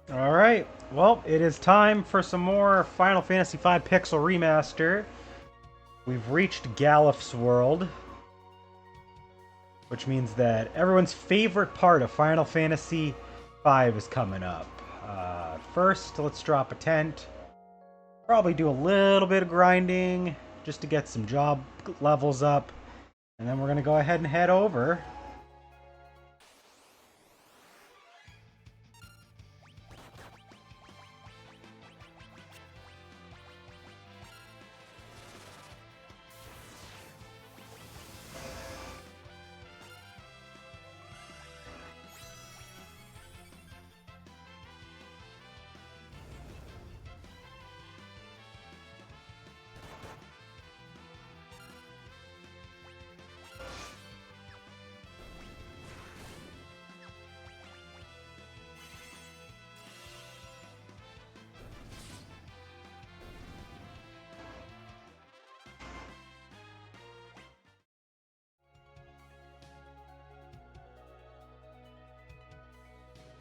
Alright, well, it is time for some more Final Fantasy V Pixel Remaster. We've reached Galif's world, which means that everyone's favorite part of Final Fantasy V is coming up. First, let's drop a tent. Probably do a little bit of grinding just to get some job levels up. And then we're going to go ahead and head over.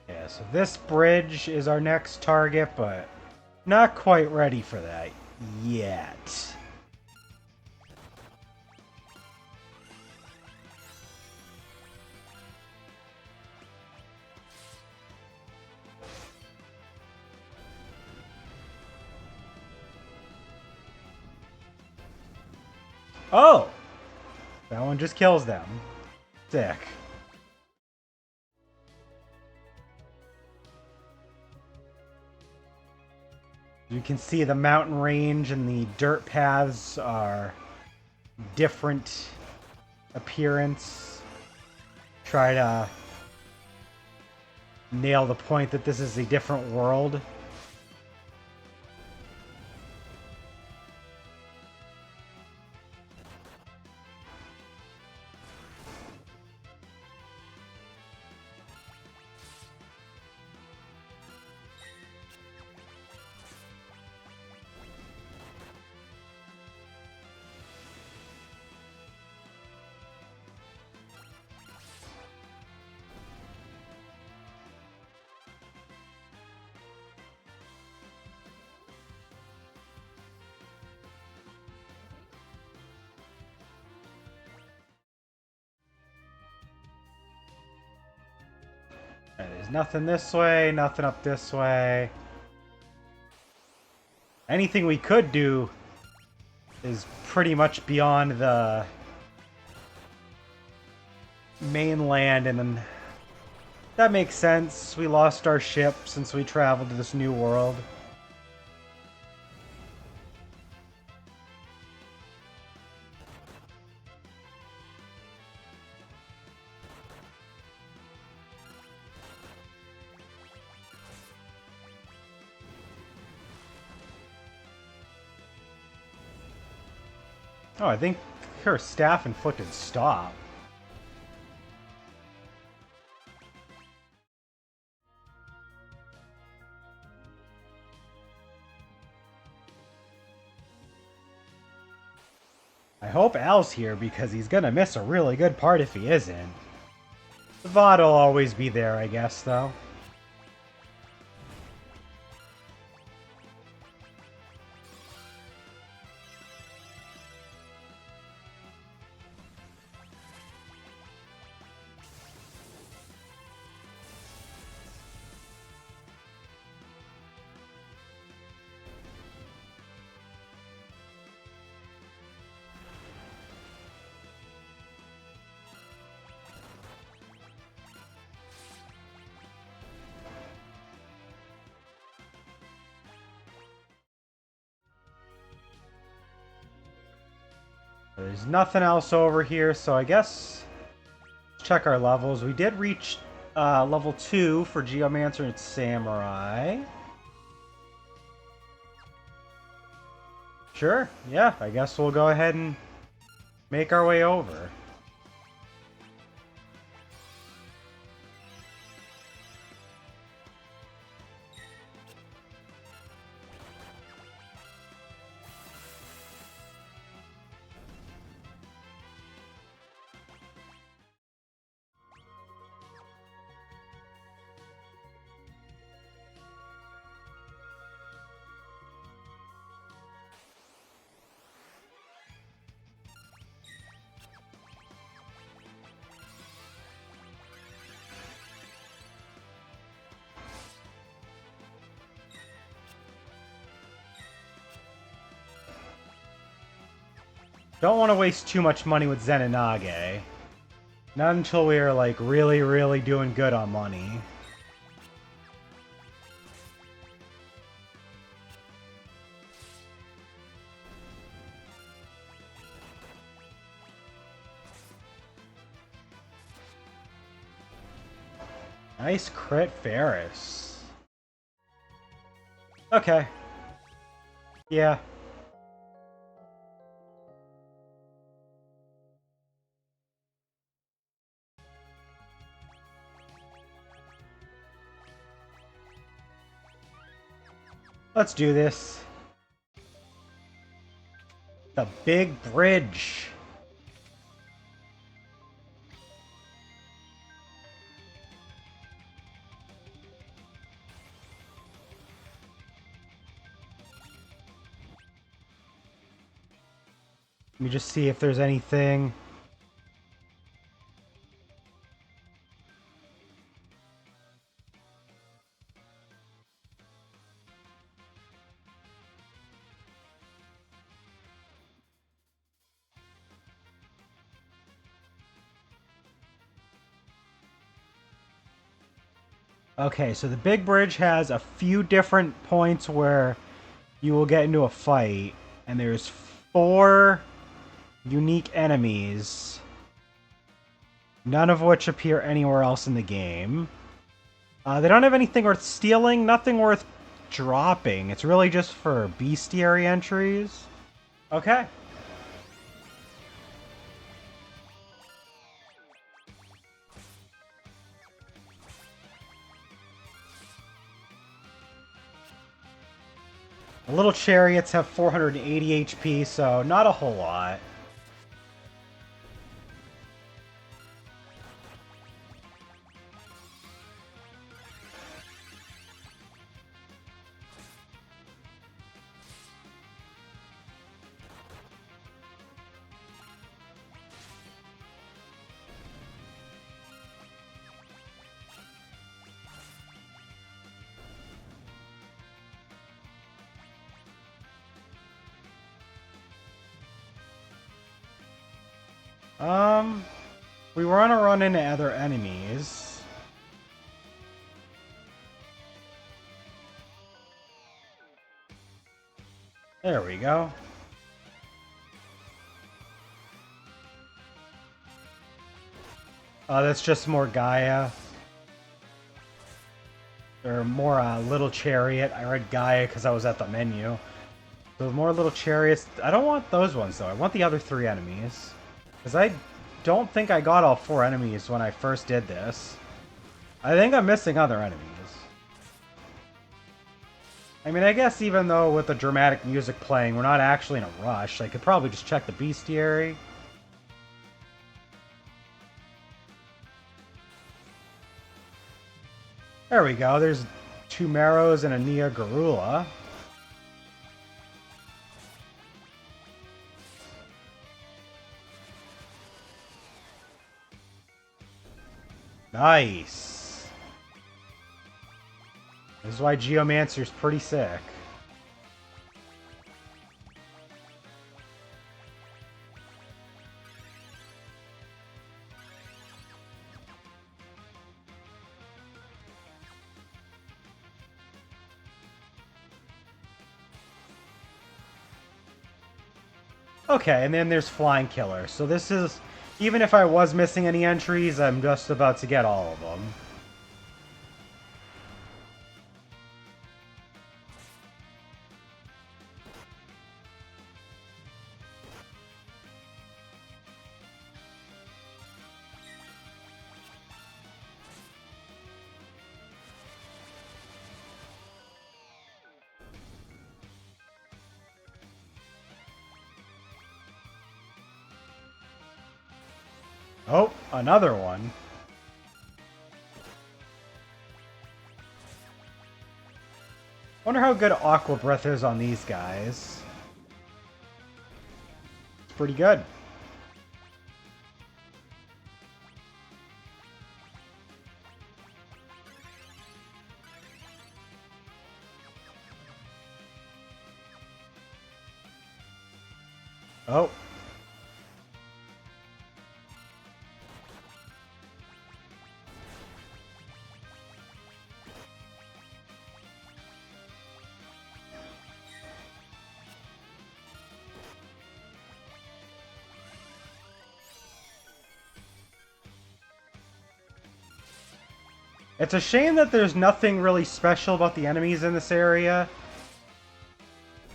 Yeah, so this bridge is our next target, but not quite ready for that yet. Oh! That one just kills them. Sick. You can see the mountain range and the dirt paths are different appearance. Try to nail the point that this is a different world. There's nothing this way, nothing up this way. Anything we could do is pretty much beyond the mainland, and then that makes sense. We lost our ship since we traveled to this new world. Oh, I think her staff inflicted stop. I hope Al's here because he's gonna miss a really good part if he isn't. The VOD will always be there, I guess, though. There's nothing else over here, so I guess let's check our levels. We did reach level 2 for Geomancer and Samurai. Sure, yeah, I guess we'll go ahead and make our way over. Don't want to waste too much money with Zenonage. Not until we are, like, really, really doing good on money. Nice crit Ferris. Okay. Yeah. Let's do this. The big bridge. Let me just see if there's anything. Okay, so the big bridge has a few different points where you will get into a fight, and there's 4 unique enemies, none of which appear anywhere else in the game. They don't have anything worth stealing, nothing worth dropping. It's really just for bestiary entries. Okay. The little chariots have 480 HP, so not a whole lot. We want to run into other enemies. There we go. That's just more Gaia. Or more Little Chariot. I read Gaia because I was at the menu. So more Little Chariots. I don't want those ones though. I want the other 3 enemies. Because I don't think I got all 4 enemies when I first did this. I think I'm missing other enemies. I mean, I guess even though with the dramatic music playing, we're not actually in a rush, I could probably just check the bestiary. There we go, there's 2 Marrows and a Nia Garula. Nice. This is why Geomancer's pretty sick. Okay, and then there's Flying Killer. So this is, even if I was missing any entries, I'm just about to get all of them. Oh, another one. Wonder how good Aqua Breath is on these guys. It's pretty good. Oh, It's a shame that there's nothing really special about the enemies in this area,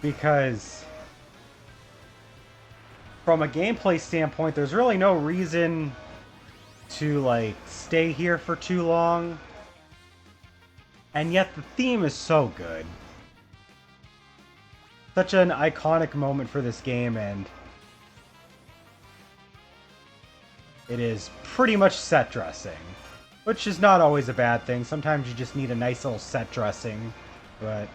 because from a gameplay standpoint, there's really no reason to, like, stay here for too long. And yet the theme is so good. Such an iconic moment for this game, and it is pretty much set dressing. Which is not always a bad thing. Sometimes you just need a nice little set dressing. But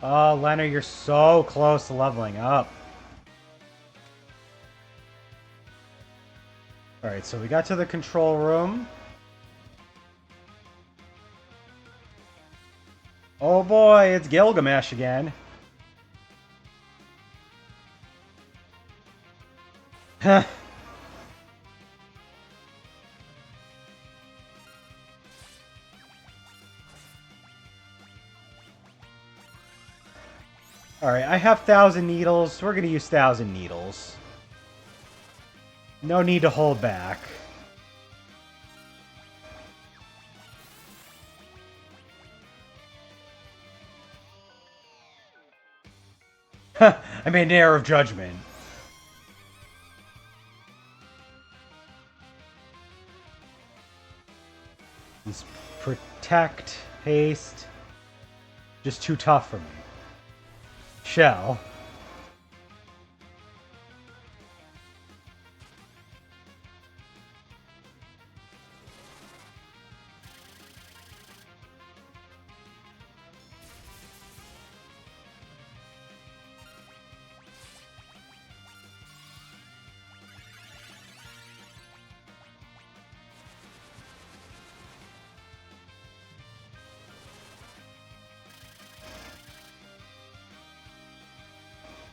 oh, Lena, you're so close to leveling up. Alright, so we got to the control room. Oh boy, it's Gilgamesh again. Huh. Alright, I have 1,000 needles. We're gonna use 1,000 needles. No need to hold back. I made an error of judgment. Let's protect, haste. Just too tough for me. Shell.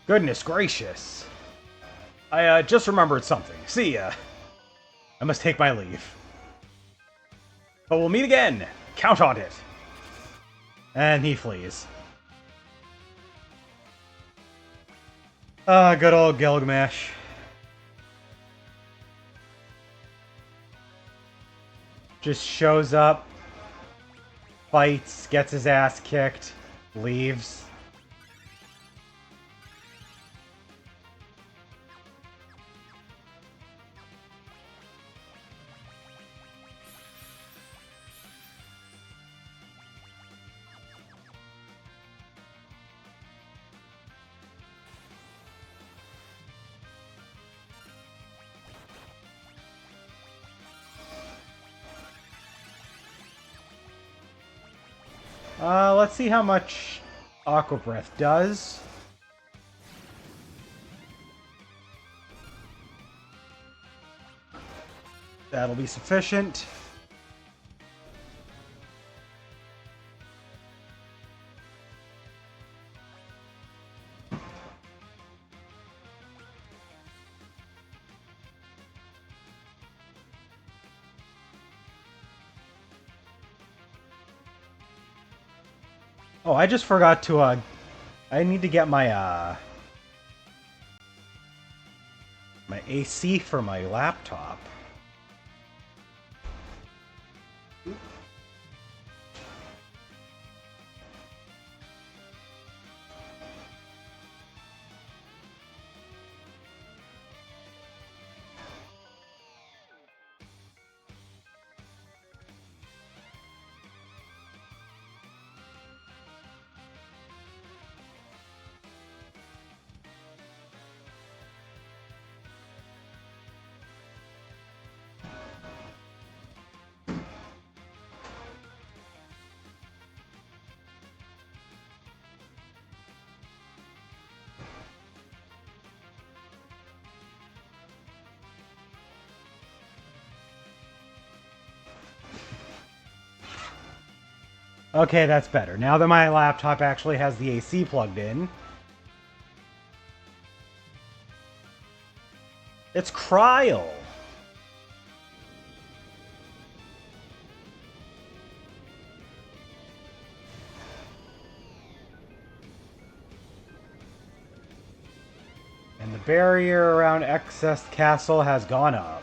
Goodness gracious. I just remembered something. See ya. I must take my leave. But we'll meet again. Count on it. And he flees. Ah, good old Gilgamesh. Just shows up, fights, gets his ass kicked, leaves. Let's see how much Aqua Breath does. That'll be sufficient. Oh, I just forgot to, I need to get my, my AC for my laptop. Okay, that's better. Now that my laptop actually has the AC plugged in. It's Kryl! And the barrier around Excess Castle has gone up.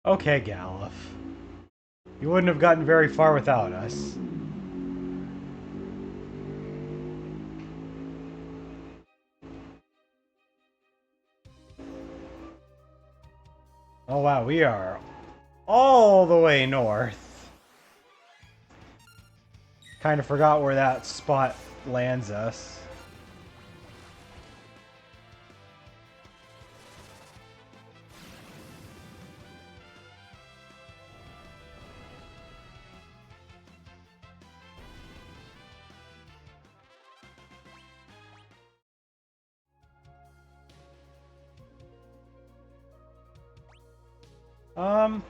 Okay, Galuf. You wouldn't have gotten very far without us. Oh wow, we are all the way north. Kind of forgot where that spot lands us.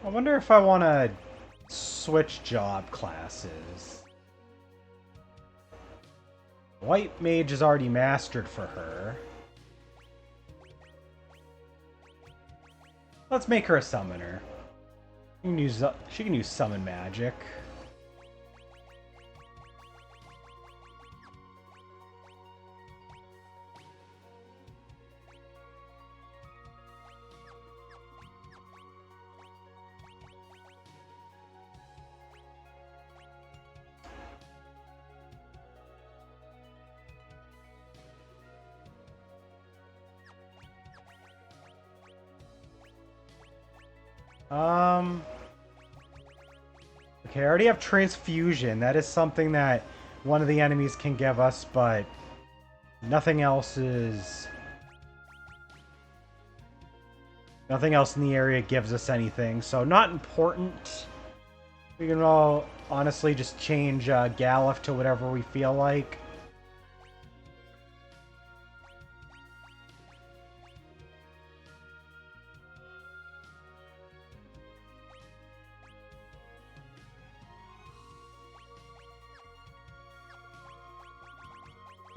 I wonder if I want to switch job classes. White Mage is already mastered for her. Let's make her a summoner. She can use summon magic. Okay, I already have transfusion. That is something that one of the enemies can give us, but nothing else is... Nothing else in the area gives us anything, so not important. We can all honestly just change Galuf to whatever we feel like.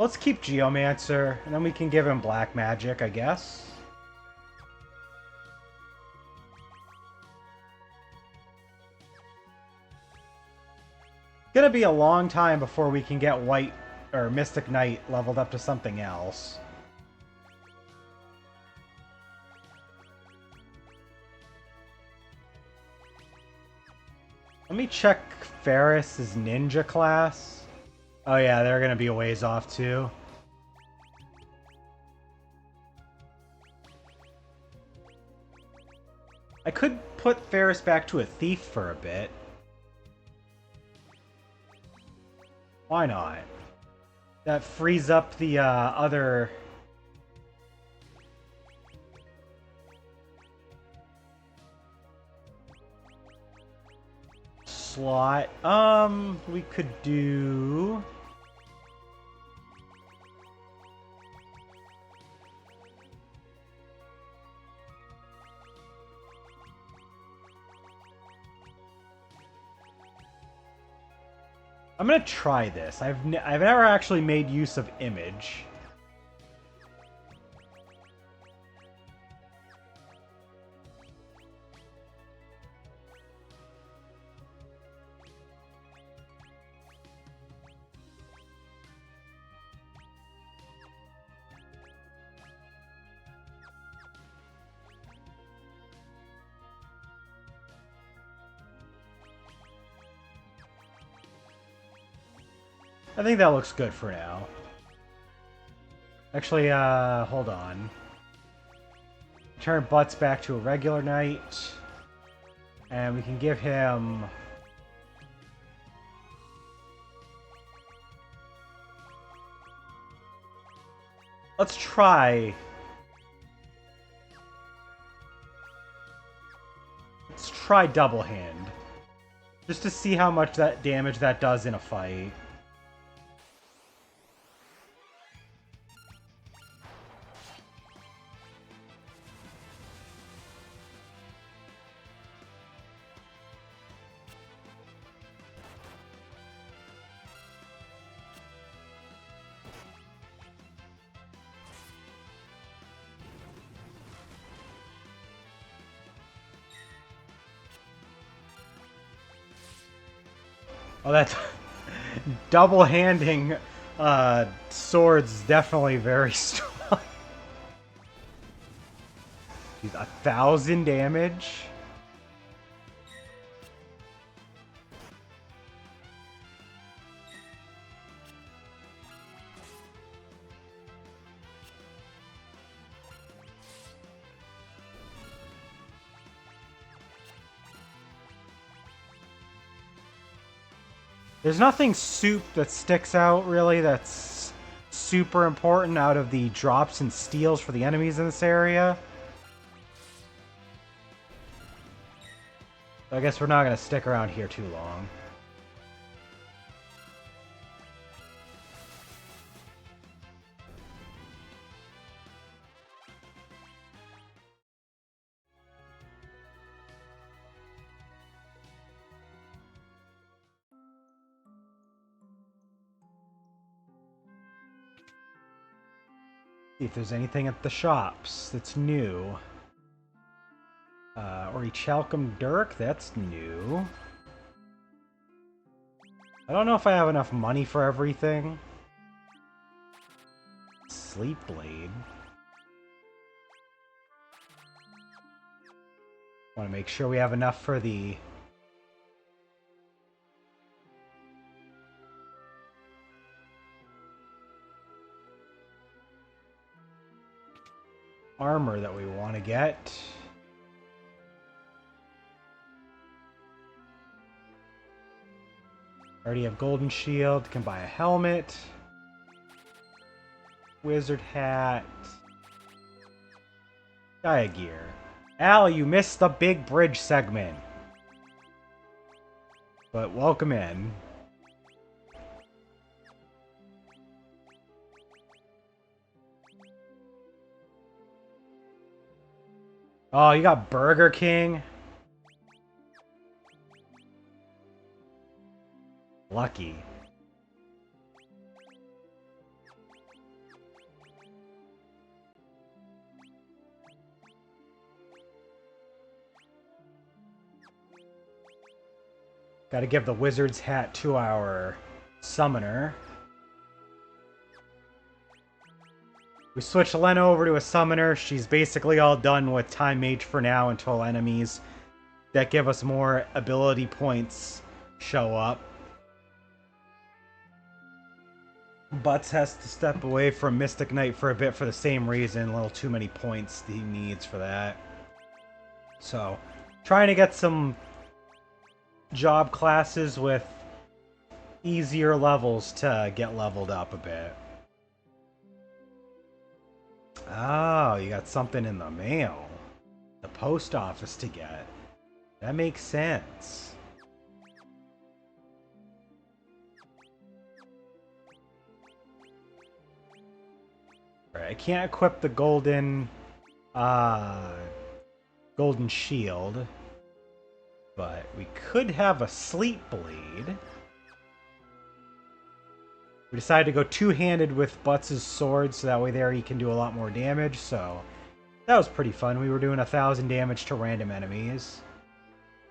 Let's keep Geomancer, and then we can give him Black Magic, I guess. Gonna be a long time before we can get White or Mystic Knight leveled up to something else. Let me check Ferris's ninja class. Oh yeah, they're gonna be a ways off too. I could put Ferris back to a thief for a bit. Why not? That frees up the other... slot. We could do... I'm gonna try this. I've never actually made use of image. I think that looks good for now. Actually, hold on. Turn Butts back to a regular knight. And we can give him... Let's try... Let's try Double Hand. Just to see how much that damage that does in a fight. Oh, that's... Double-handing swords definitely very strong. He's 1,000 damage. There's nothing that sticks out, really, that's super important out of the drops and steals for the enemies in this area. So I guess we're not going to stick around here too long. See if there's anything at the shops that's new. Orichalcum Dirk, that's new. I don't know if I have enough money for everything. Sleep Blade. Want to make sure we have enough for the... armor that we want to get. Already have golden shield, can buy a helmet. Wizard hat. Gaia gear. Al, you missed the big bridge segment. But welcome in. Oh, you got Burger King? Lucky. Gotta give the wizard's hat to our summoner. We switch Lena over to a summoner. She's basically all done with Time Mage for now until enemies that give us more ability points show up. Butts has to step away from Mystic Knight for a bit for the same reason. A little too many points he needs for that. So, trying to get some job classes with easier levels to get leveled up a bit. Oh, you got something in the mail. The post office to get. That makes sense. Alright, I can't equip the golden shield. But we could have a Sleep Blade. We decided to go two-handed with Butts' sword, so that way there he can do a lot more damage, so that was pretty fun. We were doing 1,000 damage to random enemies.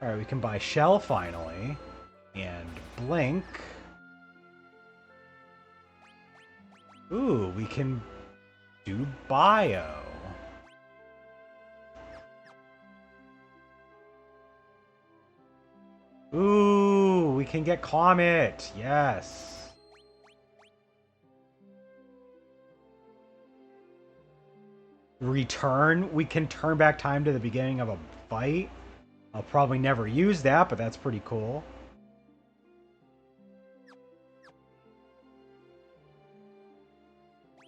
Alright, we can buy Shell finally. And Blink. Ooh, we can do Bio. Ooh, we can get Comet. Yes. return. We can turn back time to the beginning of a fight. I'll probably never use that, but that's pretty cool.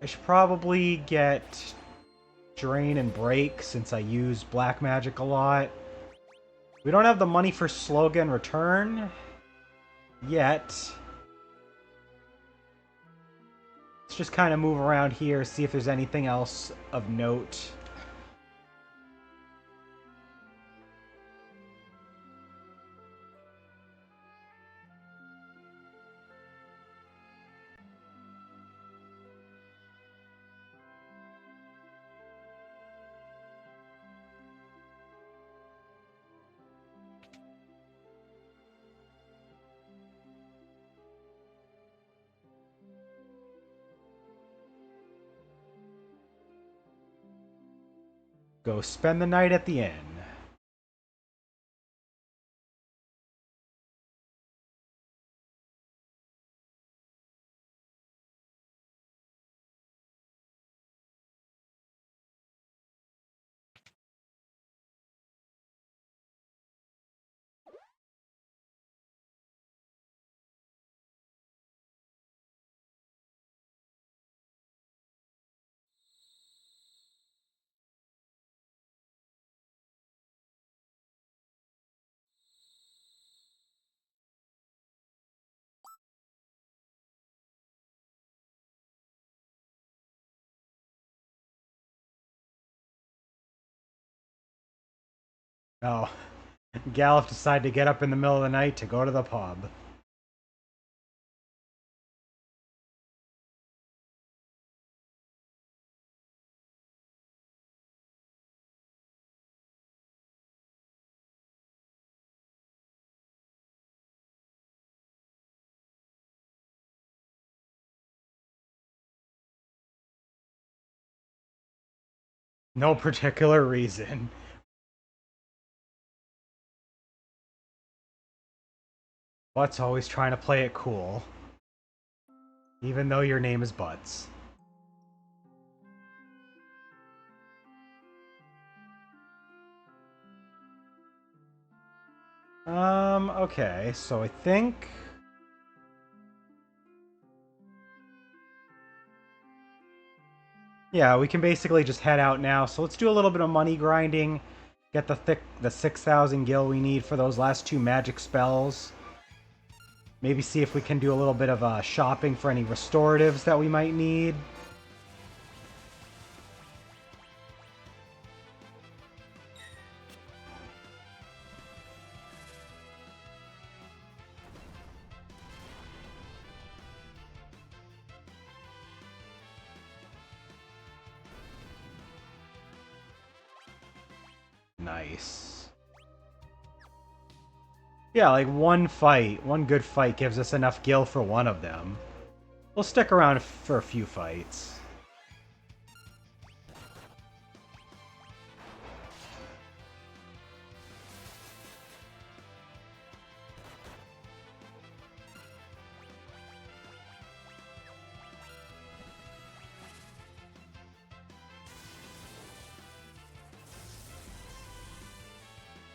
I should probably get Drain and Break since I use Black Magic a lot. We don't have the money for Slogan Return yet. Let's just kind of move around here, see if there's anything else of note. Go spend the night at the inn. Oh, Galuf decided to get up in the middle of the night to go to the pub. No particular reason. Butts always trying to play it cool. Even though your name is Butts. Okay, so I think... Yeah, we can basically just head out now. So let's do a little bit of money grinding. Get the 6,000 gil we need for those last 2 magic spells. Maybe see if we can do a little bit of shopping for any restoratives that we might need. Nice. Yeah, like one good fight gives us enough gil for one of them. We'll stick around for a few fights.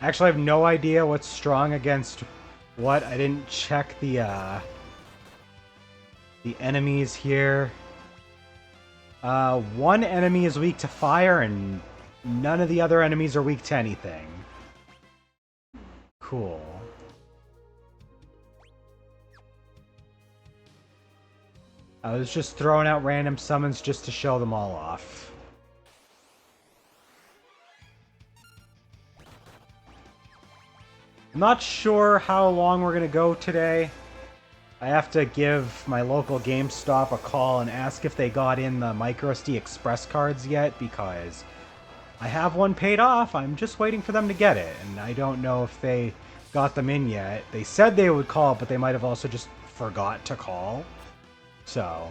Actually, I have no idea what's strong against what. I didn't check the enemies here. One enemy is weak to fire, and none of the other enemies are weak to anything. Cool. I was just throwing out random summons just to show them all off. I'm not sure how long we're going to go today. I have to give my local GameStop a call and ask if they got in the microSD Express cards yet, because I have one paid off. I'm just waiting for them to get it, and I don't know if they got them in yet. They said they would call, but they might have also just forgot to call. So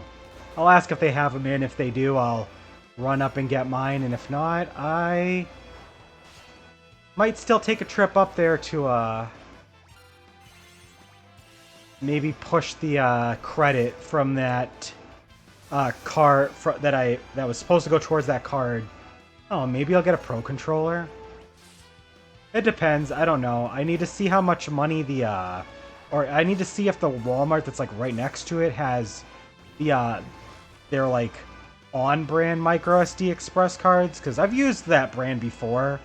I'll ask if they have them in. If they do, I'll run up and get mine, and if not, I might still take a trip up there to maybe push the credit from that card that was supposed to go towards that card Oh, maybe I'll get a Pro Controller. It depends. I don't know. I need to see how much money the, or I need to see if the Walmart that's, like, right next to it has the, their, like, on-brand micro SD Express cards, because I've used that brand before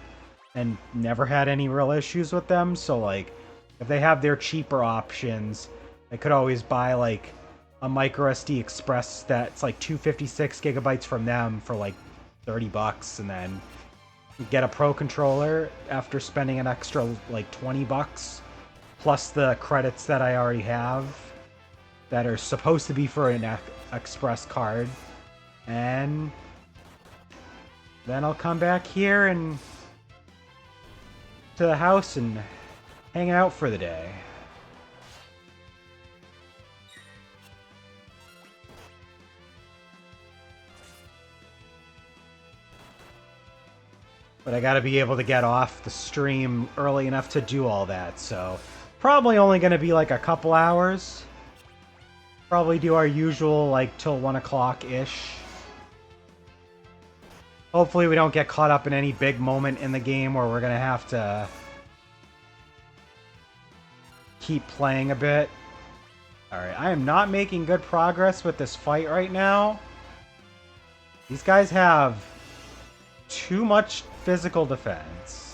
and never had any real issues with them, so, like, if they have their cheaper options, I could always buy, like, a micro SD Express that's, like, 256 gigabytes from them for, like, $30, and then get a Pro Controller after spending an extra, like, $20, plus the credits that I already have that are supposed to be for an Express card. And then I'll come back here and to the house and hang out for the day. But I gotta be able to get off the stream early enough to do all that, so probably only gonna be like a couple hours. Probably do our usual, like, till 1 o'clock-ish. Hopefully we don't get caught up in any big moment in the game where we're gonna have to keep playing a bit. Alright, I am not making good progress with this fight right now. These guys have too much physical defense.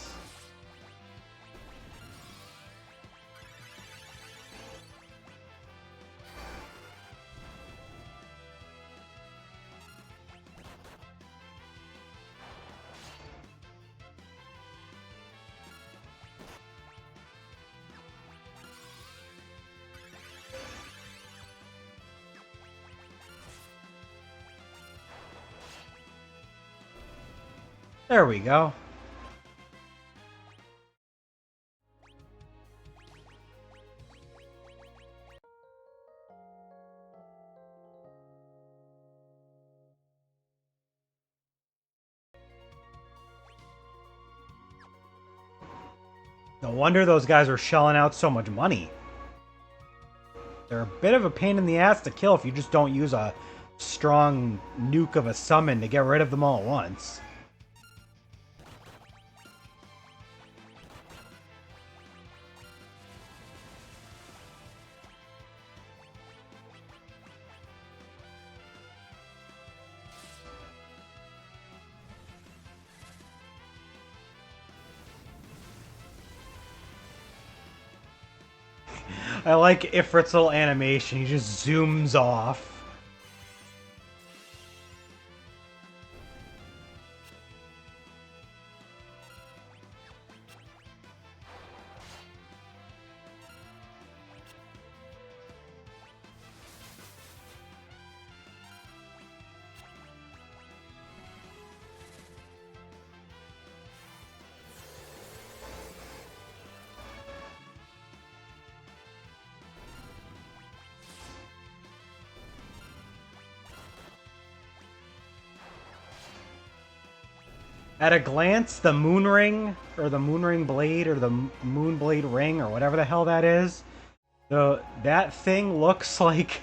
There we go. No wonder those guys are shelling out so much money. They're a bit of a pain in the ass to kill if you just don't use a strong nuke of a summon to get rid of them all at once. I like Ifrit's little animation. He just zooms off. At a glance, the Moon Ring, or the Moon Ring Blade, or the Moon Blade Ring, or whatever the hell that is, that thing looks like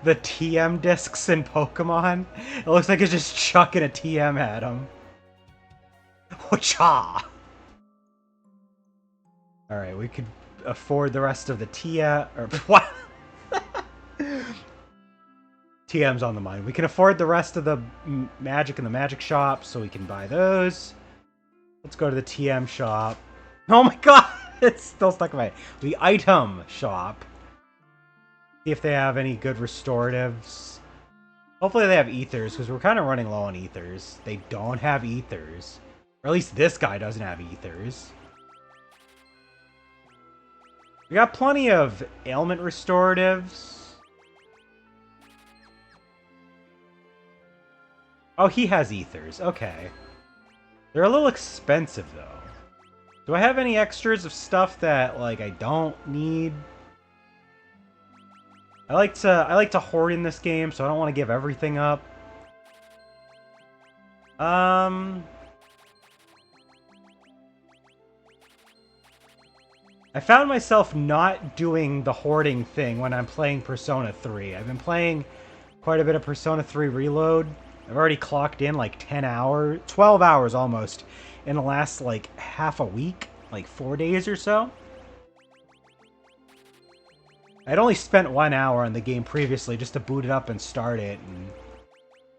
the TM discs in Pokemon. It looks like it's just chucking a TM at him. Whatcha! Alright, we could afford the rest of the TM, or what? TM's on the mind. We can afford the rest of the magic in the magic shop, so we can buy those. Let's go to the TM shop. Oh my god! It's still stuck in my... The item shop. See if they have any good restoratives. Hopefully they have ethers, because we're kind of running low on ethers. They don't have ethers. Or at least this guy doesn't have ethers. We got plenty of ailment restoratives. Oh, he has ethers. Okay. They're a little expensive, though. Do I have any extras of stuff that, like, I don't need? I like to hoard in this game, so I don't want to give everything up. I found myself not doing the hoarding thing when I'm playing Persona 3. I've been playing quite a bit of Persona 3 Reload, I've already clocked in like 10 hours, 12 hours almost in the last like half a week, like 4 days or so. I'd only spent 1 hour on the game previously just to boot it up and start it, and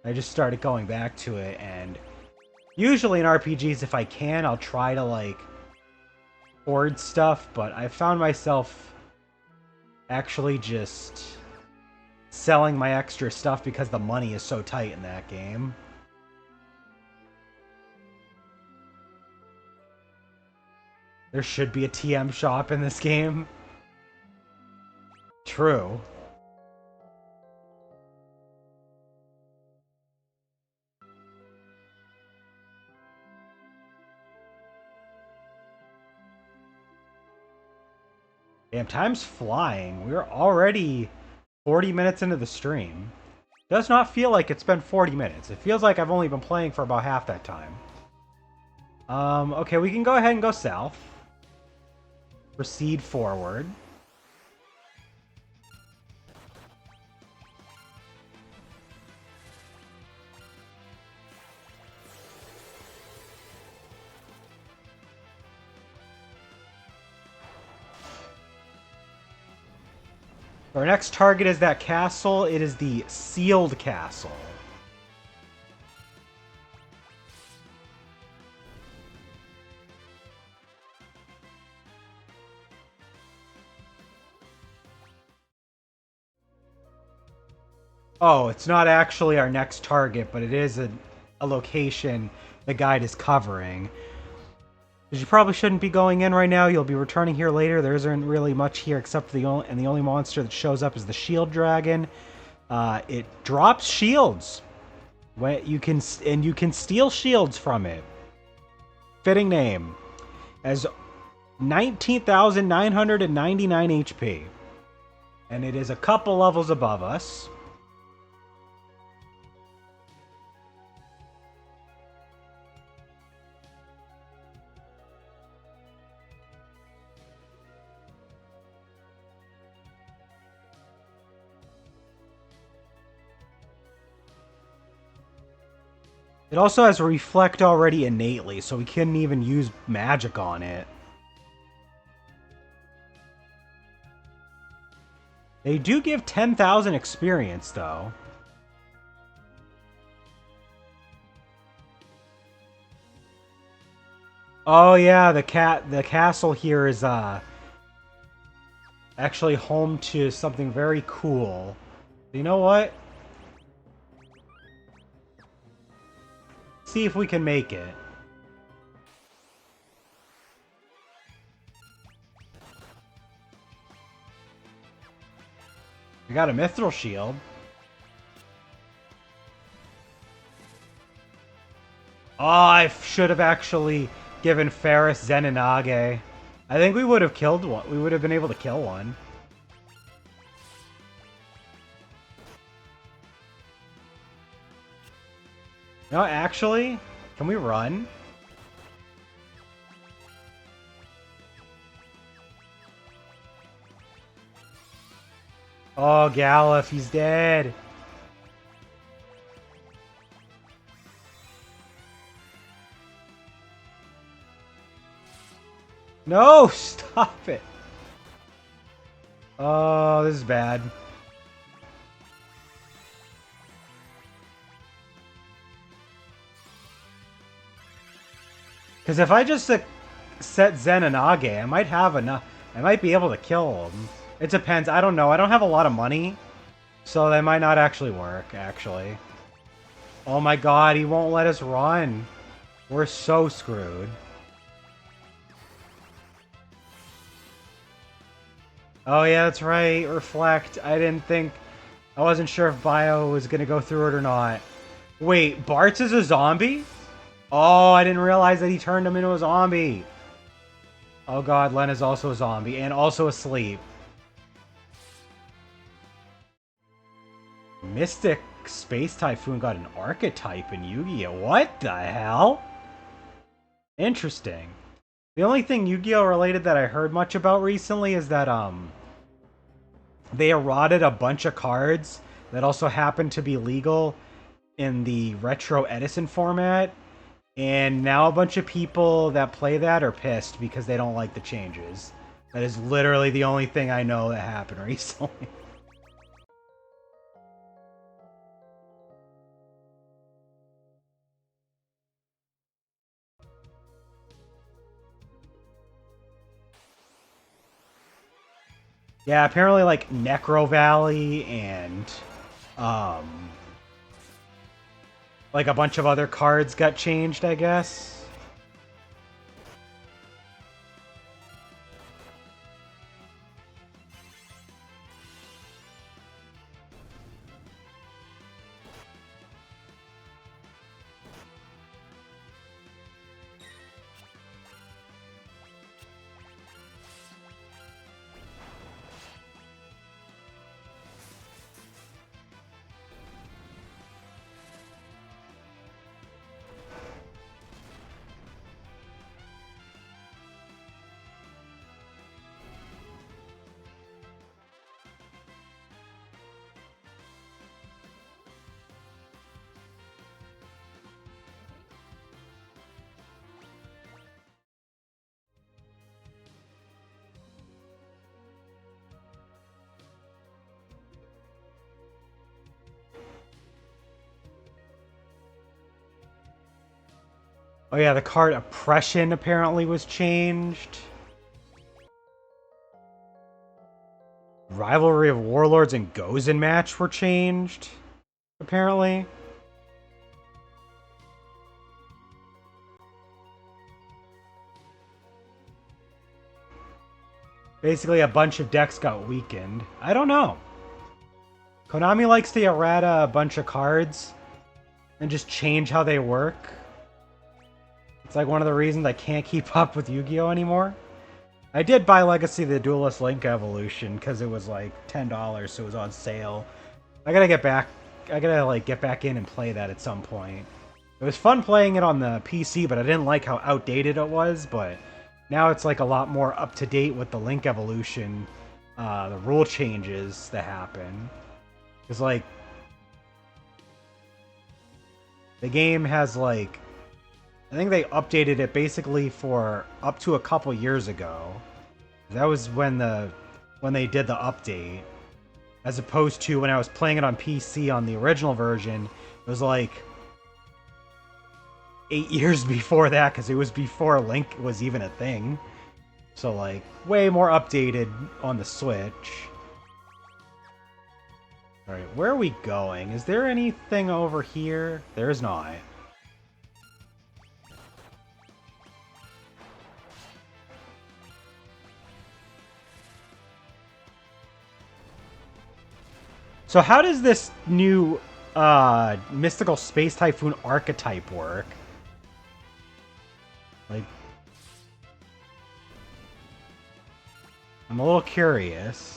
I just started going back to it. And usually in RPGs, if I can, I'll try to like hoard stuff, but I found myself actually just selling my extra stuff because the money is so tight in that game. There should be a TM shop in this game. True. Damn, time's flying. We're already 40 minutes into the stream. Does not feel like it's been 40 minutes. It feels like I've only been playing for about half that time. Okay, we can go ahead and go south. Proceed forward. Our next target is that castle. It is the sealed castle. Oh, it's not actually our next target, but it is a location the guide is covering. Because you probably shouldn't be going in right now. You'll be returning here later. There isn't really much here except for the only monster that shows up is the shield dragon. It drops shields. You can steal shields from it. Fitting name. As 19,999 HP. And it is a couple levels above us. It also has Reflect already innately, so we couldn't even use magic on it. They do give 10,000 experience, though. Oh yeah, the castle here is actually home to something very cool. You know what? See if we can make it. We got a mithril shield. Oh, I should have actually given Ferris Zenonage. I think we would have killed one. We would have been able to kill one. No, actually, can we run? Oh, Galuf, he's dead. No, stop it. Oh, this is bad. Because if I just set Zenonage, I might have enough. I might be able to kill him. It depends. I don't know. I don't have a lot of money. So that might not actually work, actually. Oh my god, he won't let us run. We're so screwed. Oh yeah, that's right. Reflect. I didn't think... I wasn't sure if Bio was going to go through it or not. Wait, Bartz is a zombie? Oh, I didn't realize that he turned him into a zombie. Oh god, Len is also a zombie and also asleep. Mystic Space Typhoon got an archetype in Yu-Gi-Oh! What the hell? Interesting. The only thing Yu-Gi-Oh! Related that I heard much about recently is that, they eroded a bunch of cards that also happened to be legal in the Retro Edison format, and now a bunch of people that play that are pissed because they don't like the changes. That is literally the only thing I know that happened recently. Yeah, apparently like Necro Valley and um like a bunch of other cards got changed, I guess. Oh yeah, the card Oppression apparently was changed. Rivalry of Warlords and Gozen match were changed, apparently. Basically, a bunch of decks got weakened. I don't know. Konami likes to errata a bunch of cards and just change how they work. It's like one of the reasons I can't keep up with Yu-Gi-Oh anymore. I did buy Legacy of the Duelist Link Evolution because it was like $10, so it was on sale. I gotta get back. I gotta like get back in and play that at some point. It was fun playing it on the PC, but I didn't like how outdated it was. But now it's like a lot more up to date with the Link Evolution, the rule changes that happen. It's like the game has like, I think they updated it basically for up to a couple years ago. That was when they did the update, as opposed to when I was playing it on PC on the original version. It was like 8 years before that, because it was before Link was even a thing. So like way more updated on the Switch. All right, where are we going? Is there anything over here? There is not. So how does this new Mystical Space Typhoon archetype work? Like, I'm a little curious.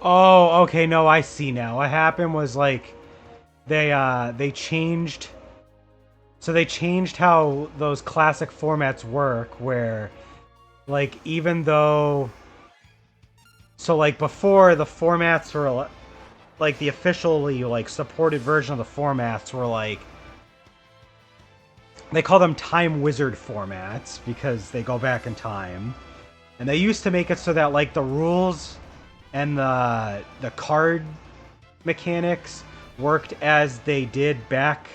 Oh, okay, no, I see now. What happened was like they changed, so they changed how those classic formats work, where like even though, so like before the formats were like the officially like supported version of the formats were like they call them time wizard formats because they go back in time. And they used to make it so that like the rules and the card mechanics worked as they did back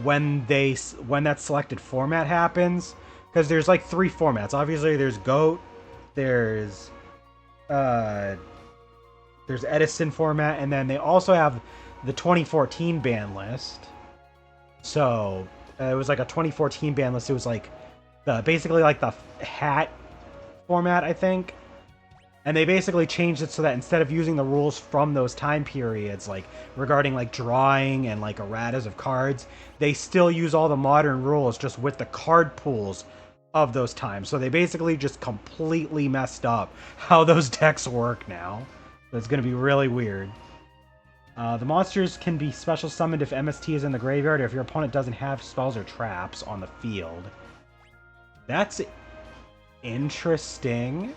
when that selected format happens, because there's like 3 formats. Obviously there's GOAT, there's Edison format, and then they also have the 2014 ban list. So it was like a 2014 ban list. It was like basically like the hat format, I think. And they basically changed it so that instead of using the rules from those time periods, like regarding like drawing and like erratas of cards, they still use all the modern rules just with the card pools of those times. So they basically just completely messed up how those decks work now. So it's going to be really weird. The monsters can be special summoned if MST is in the graveyard or if your opponent doesn't have spells or traps on the field. That's interesting.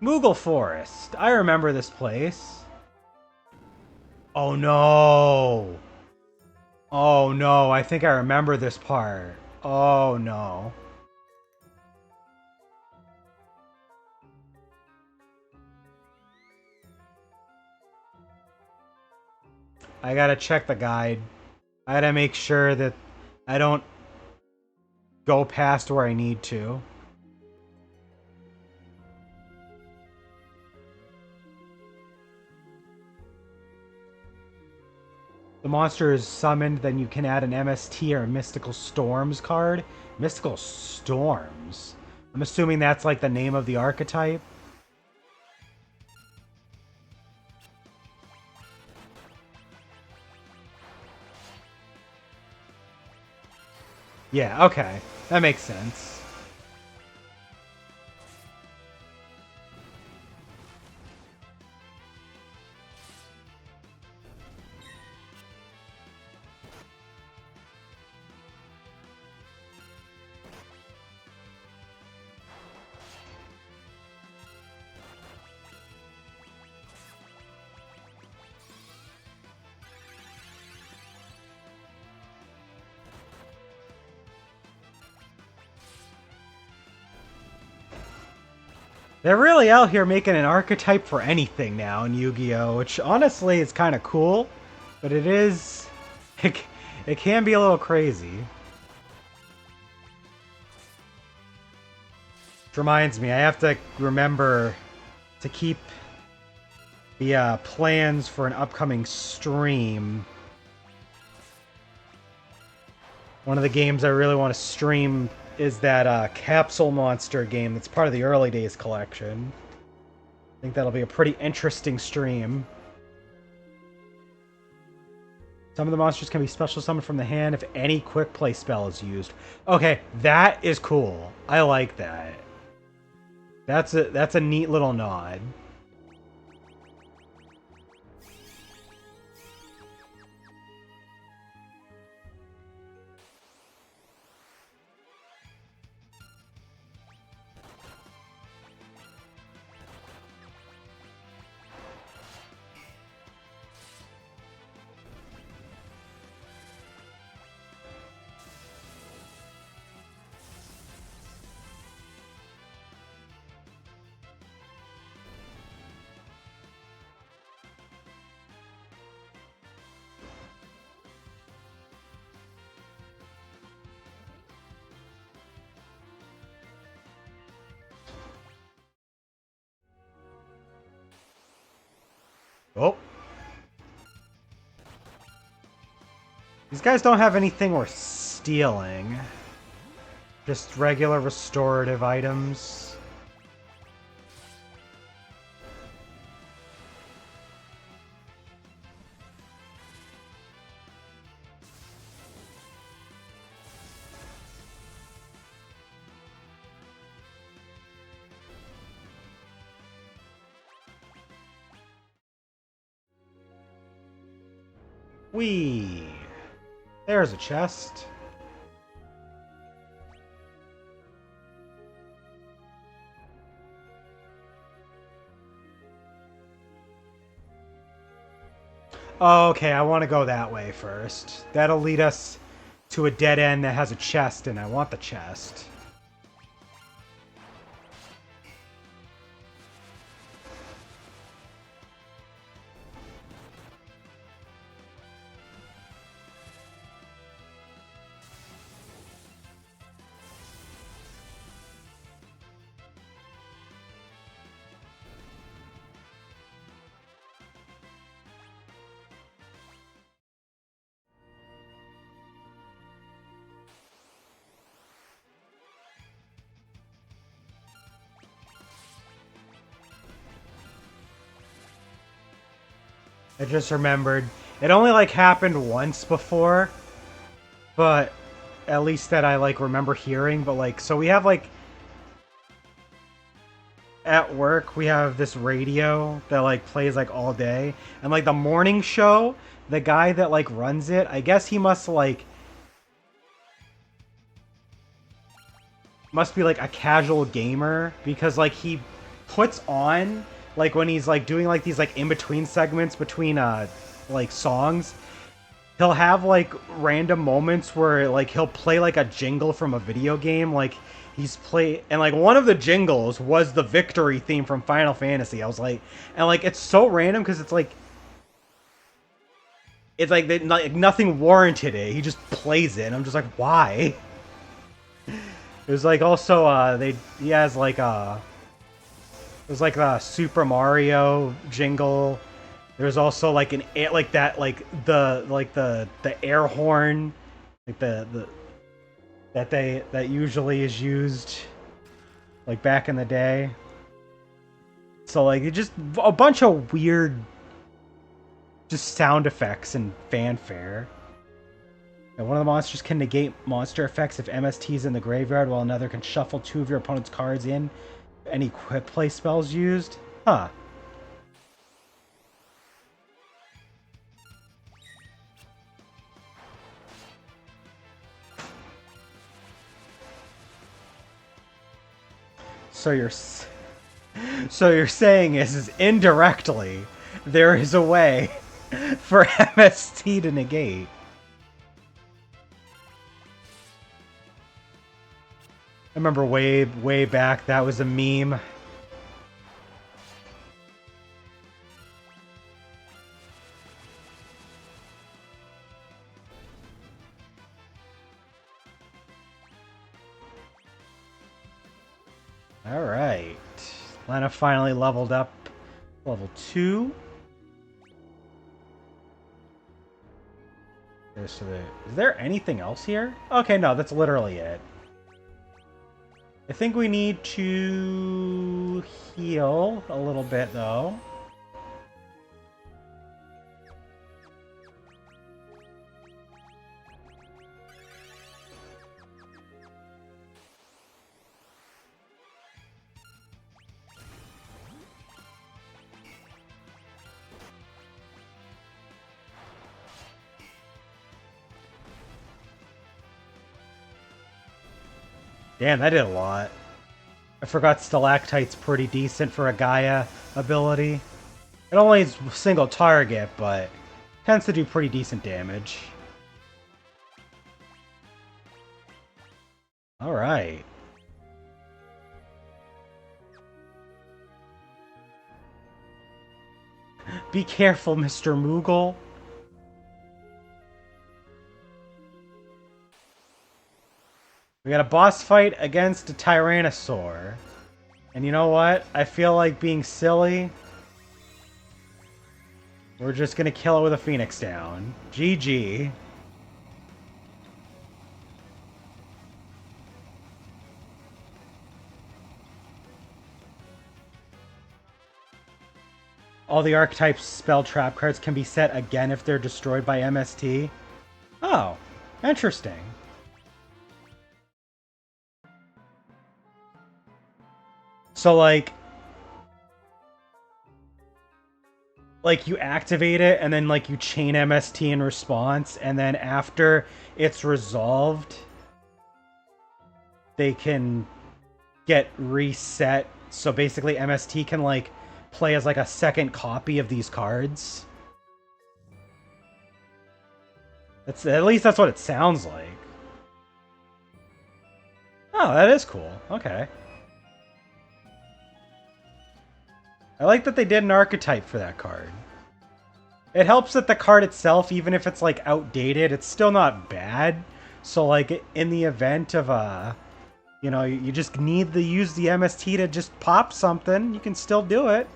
Moogle Forest. I remember this place. Oh no. Oh no, I think I remember this part. Oh no. I gotta check the guide. I gotta make sure that I don't go past where I need to. The monster is summoned, then you can add an MST or a Mystical Storms card. Mystical Storms? I'm assuming that's like the name of the archetype. Yeah, okay. That makes sense. They're really out here making an archetype for anything now in Yu-Gi-Oh! Which honestly is kind of cool, but it is... It can be a little crazy. Which reminds me, I have to remember to keep the plans for an upcoming stream. One of the games I really want to stream is that Capsule Monster game that's part of the Early Days collection. I think that'll be a pretty interesting stream. Some of the monsters can be special summoned from the hand if any quick play spell is used. Okay, that is cool. I like that. That's a neat little nod. Oh. These guys don't have anything worth stealing. Just regular restorative items. Whee! There's a chest. Oh, okay, I want to go that way first. That'll lead us to a dead end that has a chest, and I want the chest. I just remembered. It only, like, happened once before, but at least that I, like, remember hearing. But, like, so we have, like, at work, we have this radio that, like, plays, like, all day. And, like, the morning show, the guy that, like, runs it, I guess he must, like, must be, like, a casual gamer, because, like, he puts on, like, when he's, like, doing, like, these, like, in-between segments between, like, songs, he'll have, like, random moments where, like, he'll play, like, a jingle from a video game, like, and, like, one of the jingles was the victory theme from Final Fantasy. I was like, and, like, it's so random, because it's, like, nothing warranted it. He just plays it, and I'm just like, why? There's, like, also, he has, like, there's, like, the Super Mario jingle. There's also, like, like, that, like, the air horn, like, that usually is used, like, back in the day. So, like, it just a bunch of weird, just sound effects and fanfare. And one of the monsters can negate monster effects if MST is in the graveyard, while another can shuffle two of your opponent's cards in. Any quick play spells used? Huh. So you're saying is indirectly there is a way for MST to negate. I remember way back that was a meme. All right, Lana finally leveled up, level 2. Okay, so is there anything else here? Okay, no, that's literally it. I think we need to heal a little bit, though. Damn, that did a lot. I forgot Stalactite's pretty decent for a Gaia ability. It only is single target, but tends to do pretty decent damage. Alright. Be careful, Mr. Moogle. We got a boss fight against a Tyrannosaur. And you know what? I feel like being silly. We're just gonna kill it with a Phoenix down. GG. All the archetype spell trap cards can be set again if they're destroyed by MST. Oh, interesting. So, like you activate it, and then, like, you chain MST in response, and then after it's resolved, they can get reset. So basically, MST can, like, play as, like, a second copy of these cards. At least that's what it sounds like. Oh, that is cool. Okay. I like that they did an archetype for that card. It helps that the card itself, even if it's like outdated, it's still not bad. So like in the event of you know, you just need to use the MST to just pop something, you can still do it.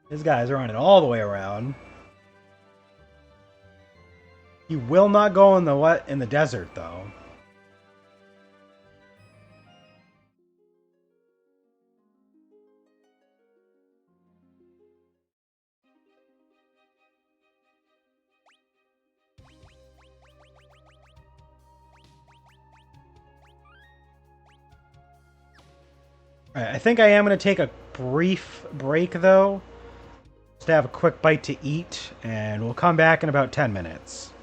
These guys are running all the way around. He will not go in the desert though. Alright, I think I am going to take a brief break though. Just to have a quick bite to eat, and we'll come back in about 10 minutes.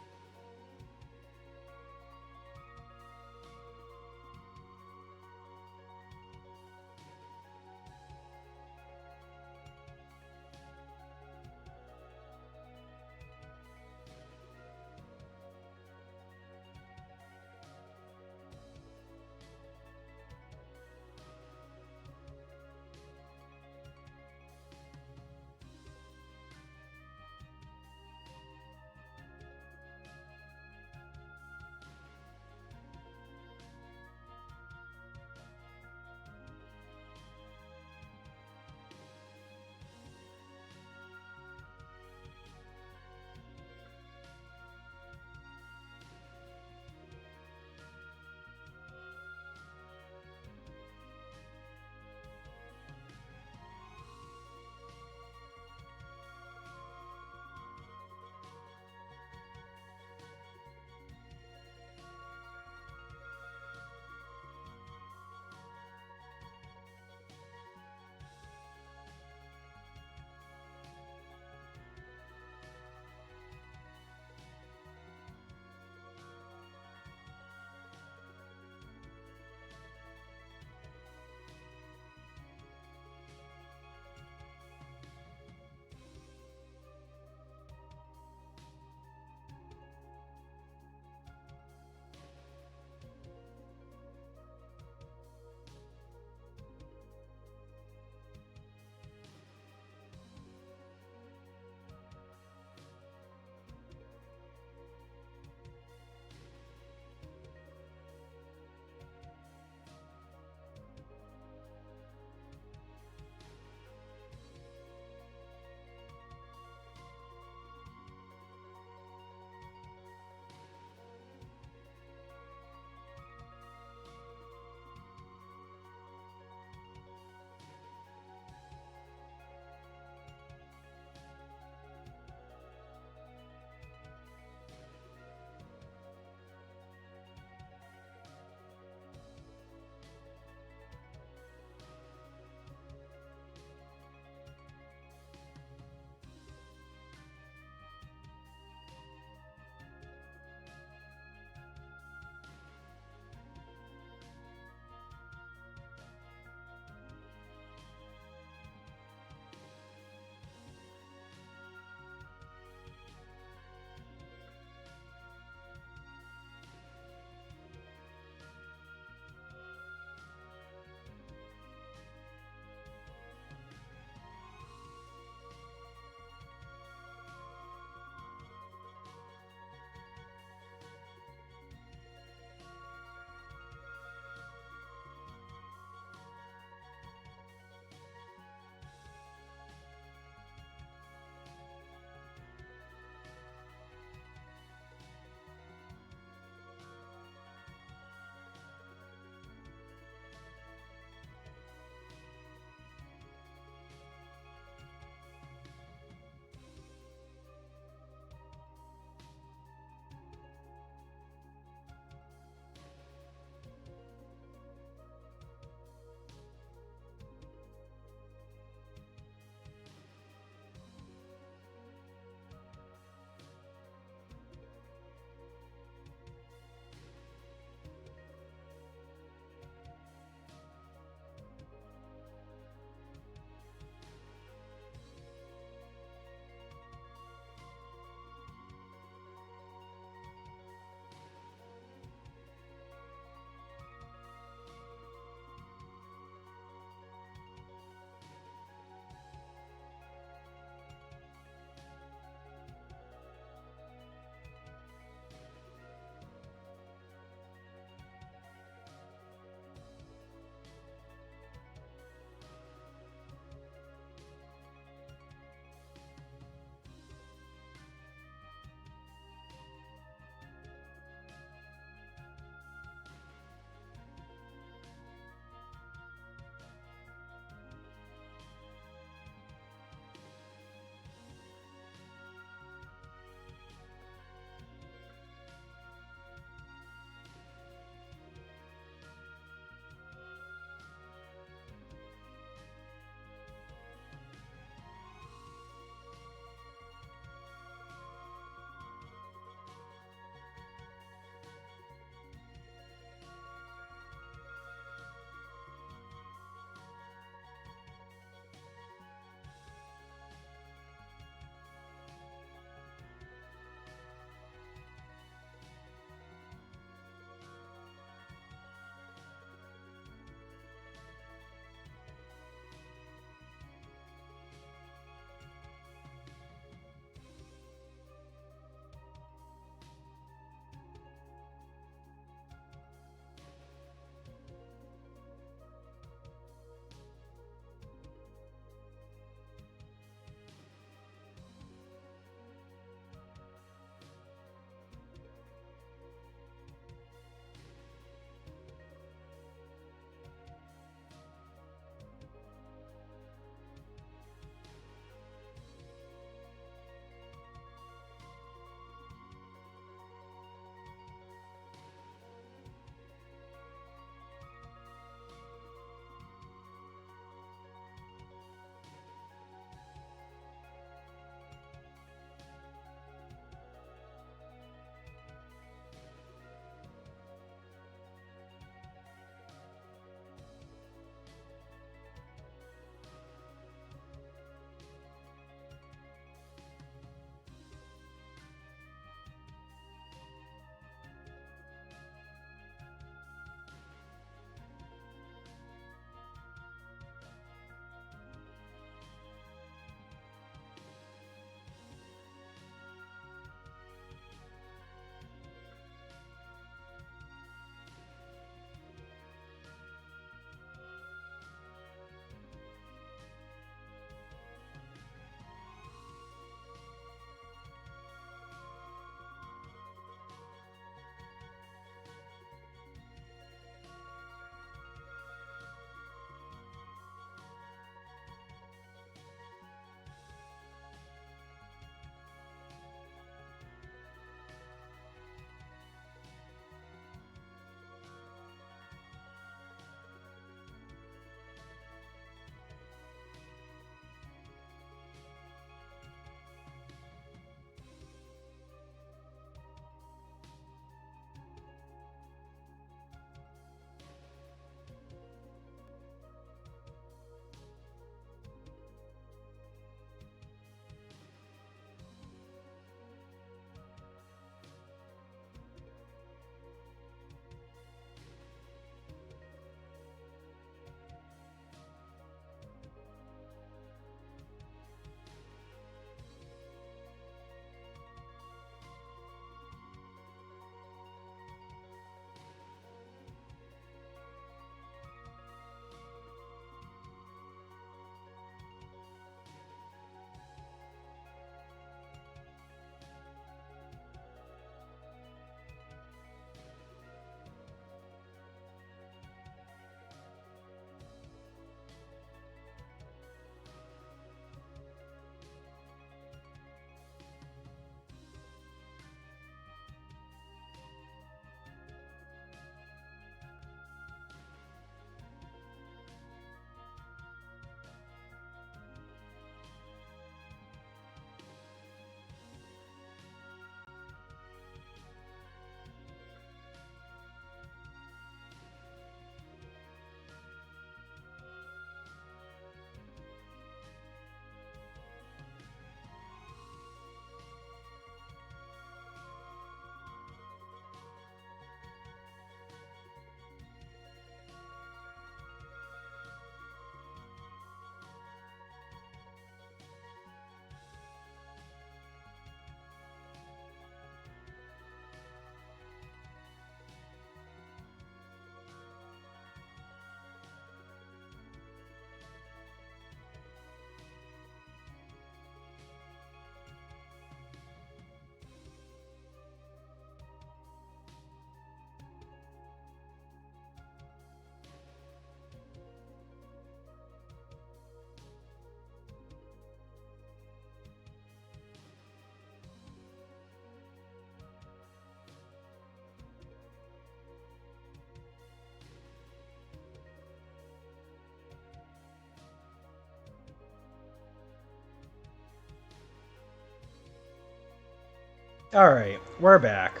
Alright, we're back.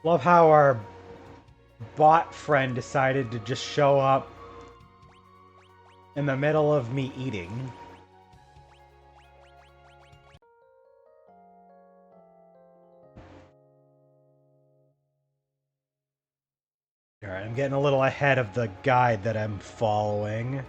Love how our bot friend decided to just show up in the middle of me eating. Alright, I'm getting a little ahead of the guide that I'm following.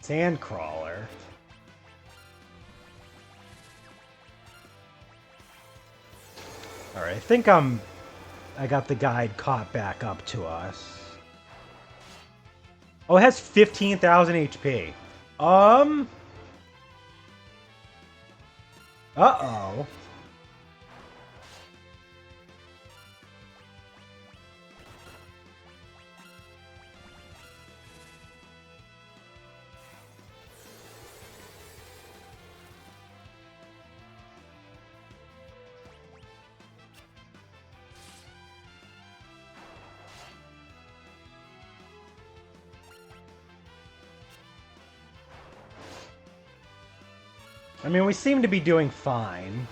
Sandcrawler. Alright, I think I got the guide caught back up to us. Oh, it has 15,000 HP. Uh-oh. I mean, we seem to be doing fine.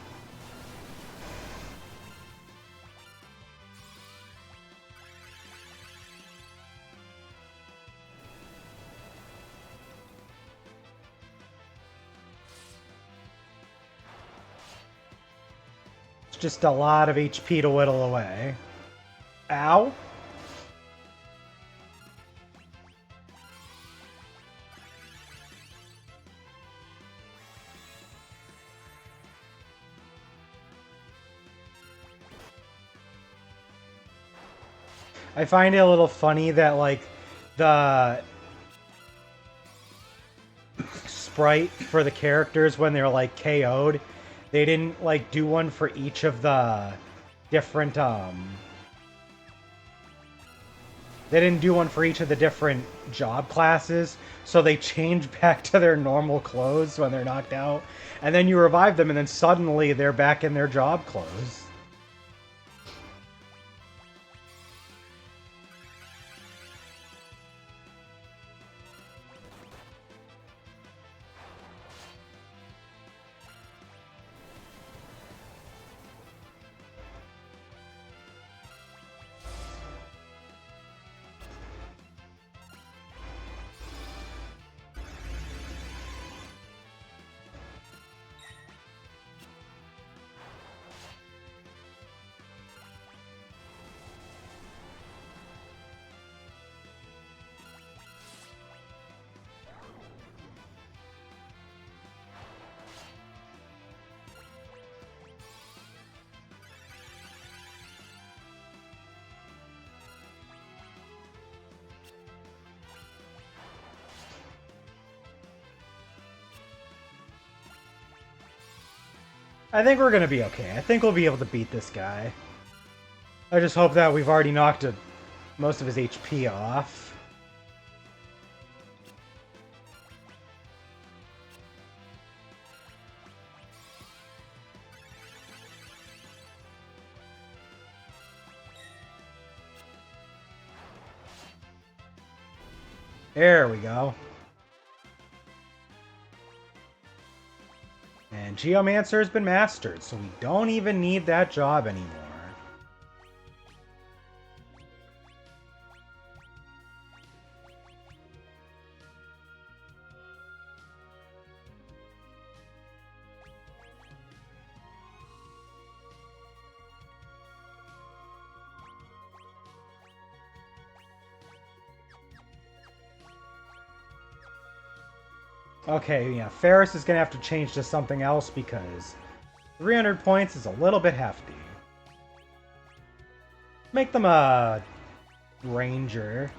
It's just a lot of HP to whittle away. Ow. I find it a little funny that, like, the sprite for the characters when they're, like, KO'd, they didn't, like, do one for each of the different, they didn't do one for each of the different job classes, so they change back to their normal clothes when they're knocked out, and then you revive them, and then suddenly they're back in their job clothes. I think we're gonna be okay. I think we'll be able to beat this guy. I just hope that we've already knocked most of his HP off. There we go. And Geomancer has been mastered, so we don't even need that job anymore. Okay, yeah, Ferris is going to have to change to something else because 300 points is a little bit hefty. Make them a ranger.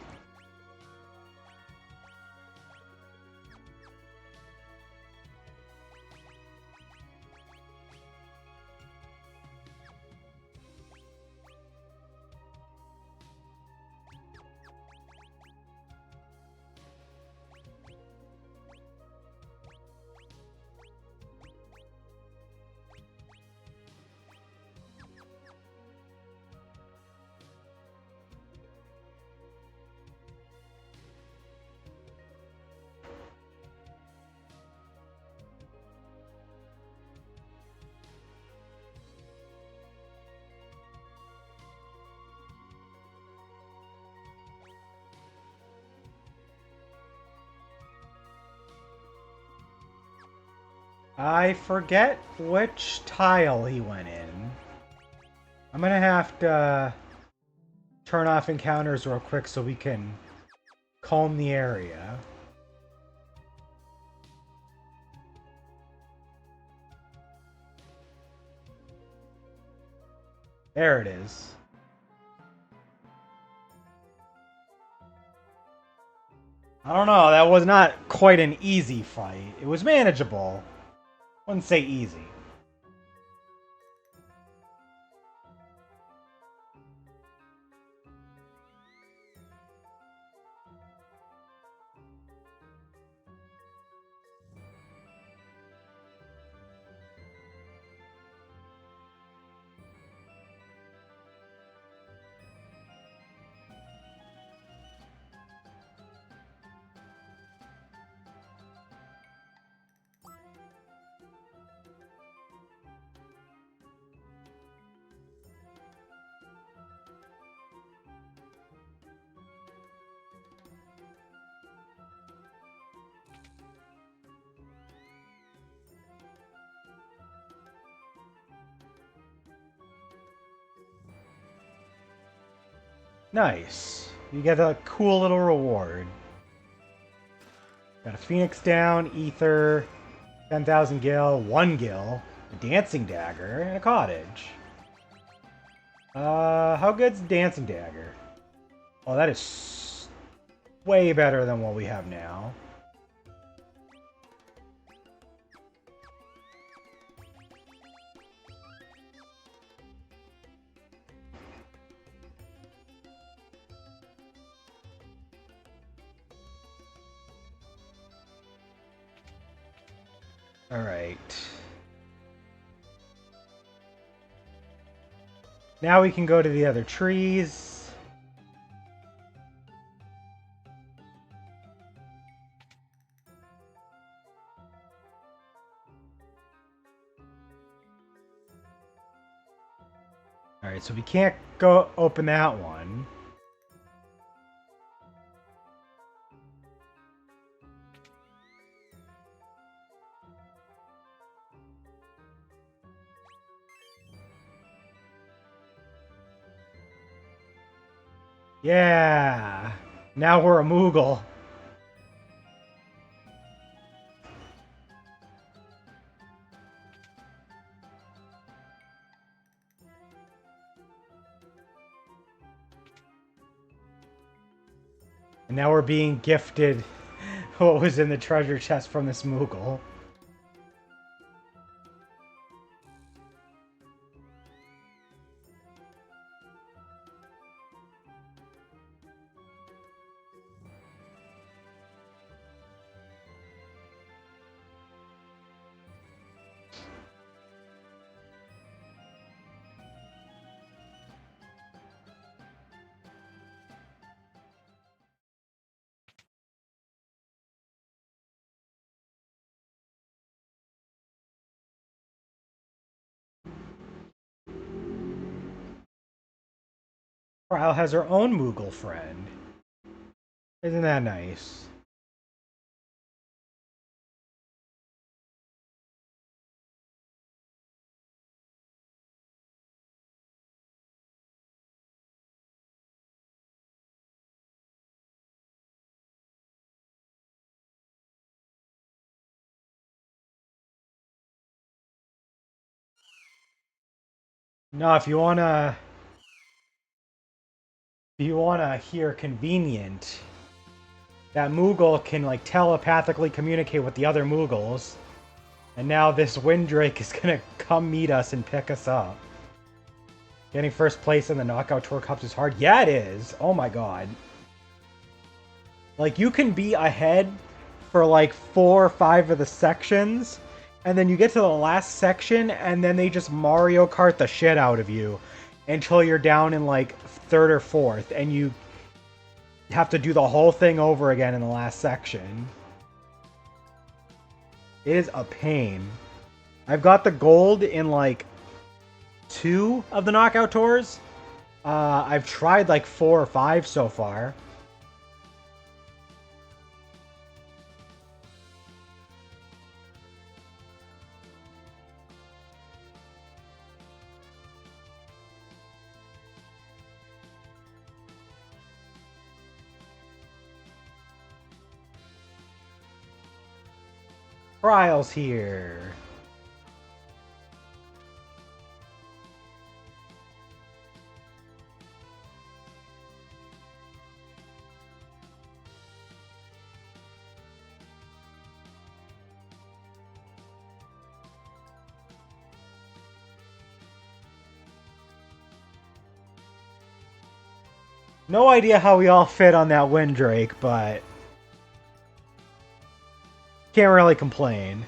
I forget which tile he went in. I'm gonna have to turn off encounters real quick so we can comb the area. There it is. I don't know, that was not quite an easy fight. It was manageable. Wouldn't say easy. Nice. You get a cool little reward. Got a Phoenix down, Ether, 10,000 gil, 1 gil, a Dancing Dagger, and a Cottage. How good's Dancing Dagger? Oh, that is way better than what we have now. Alright. Now we can go to the other trees. Alright, so we can't go open that one. Yeah! Now we're a Moogle. And now we're being gifted what was in the treasure chest from this Moogle. Prowl has her own Moogle friend. Isn't that nice? No, if you wanna hear convenient, that Moogle can like telepathically communicate with the other Moogles. And now this Windrake is gonna come meet us and pick us up. Getting first place in the Knockout Tour Cups is hard. Yeah, it is. Oh my god. Like, you can be ahead for like 4 or 5 of the sections, and then you get to the last section, and then they just Mario Kart the shit out of you until you're down in like 3rd or 4th, and you have to do the whole thing over again in the last section. It is a pain. I've got the gold in like 2 of the Knockout Tours. I've tried like 4 or 5 so far. Trials here. No idea how we all fit on that Windrake, but can't really complain.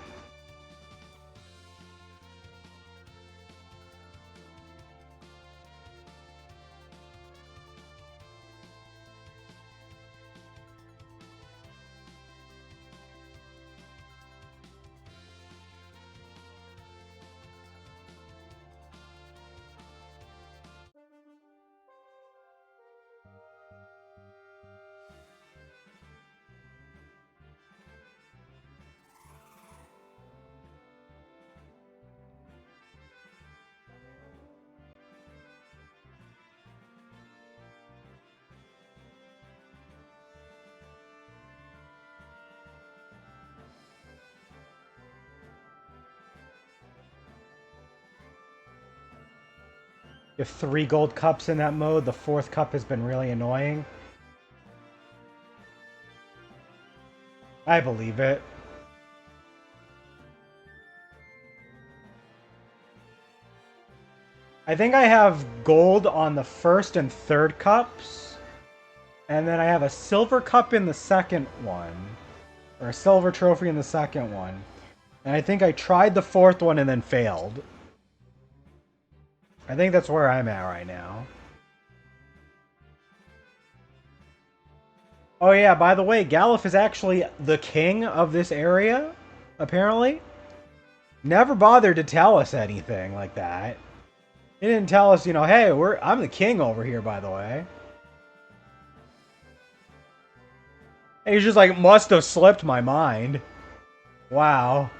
You have 3 gold cups in that mode. The 4th cup has been really annoying. I believe it. I think I have gold on the 1st and 3rd cups. And then I have a silver cup in the 2nd one. Or a silver trophy in the 2nd one. And I think I tried the 4th one and then failed. I think that's where I'm at right now. Oh yeah, by the way, Galuf is actually the king of this area, apparently. Never bothered to tell us anything like that. He didn't tell us, you know, hey, I'm the king over here, by the way. He's just like, must have slipped my mind. Wow.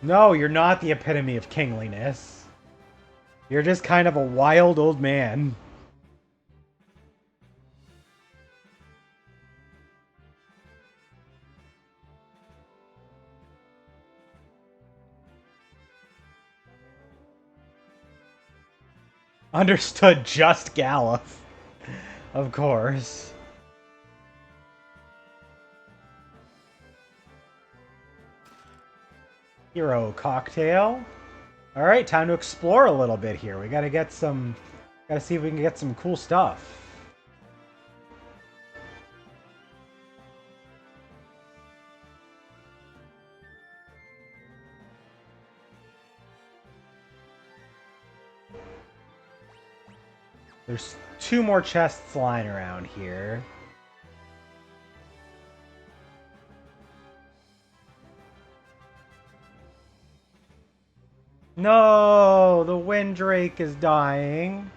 No, you're not the epitome of kingliness. You're just kind of a wild old man. Understood, just Galuf. Of course. Hero cocktail. Alright, time to explore a little bit here. We gotta get some... Gotta see if we can get some cool stuff. There's 2 more chests lying around here. No, the Windrake is dying.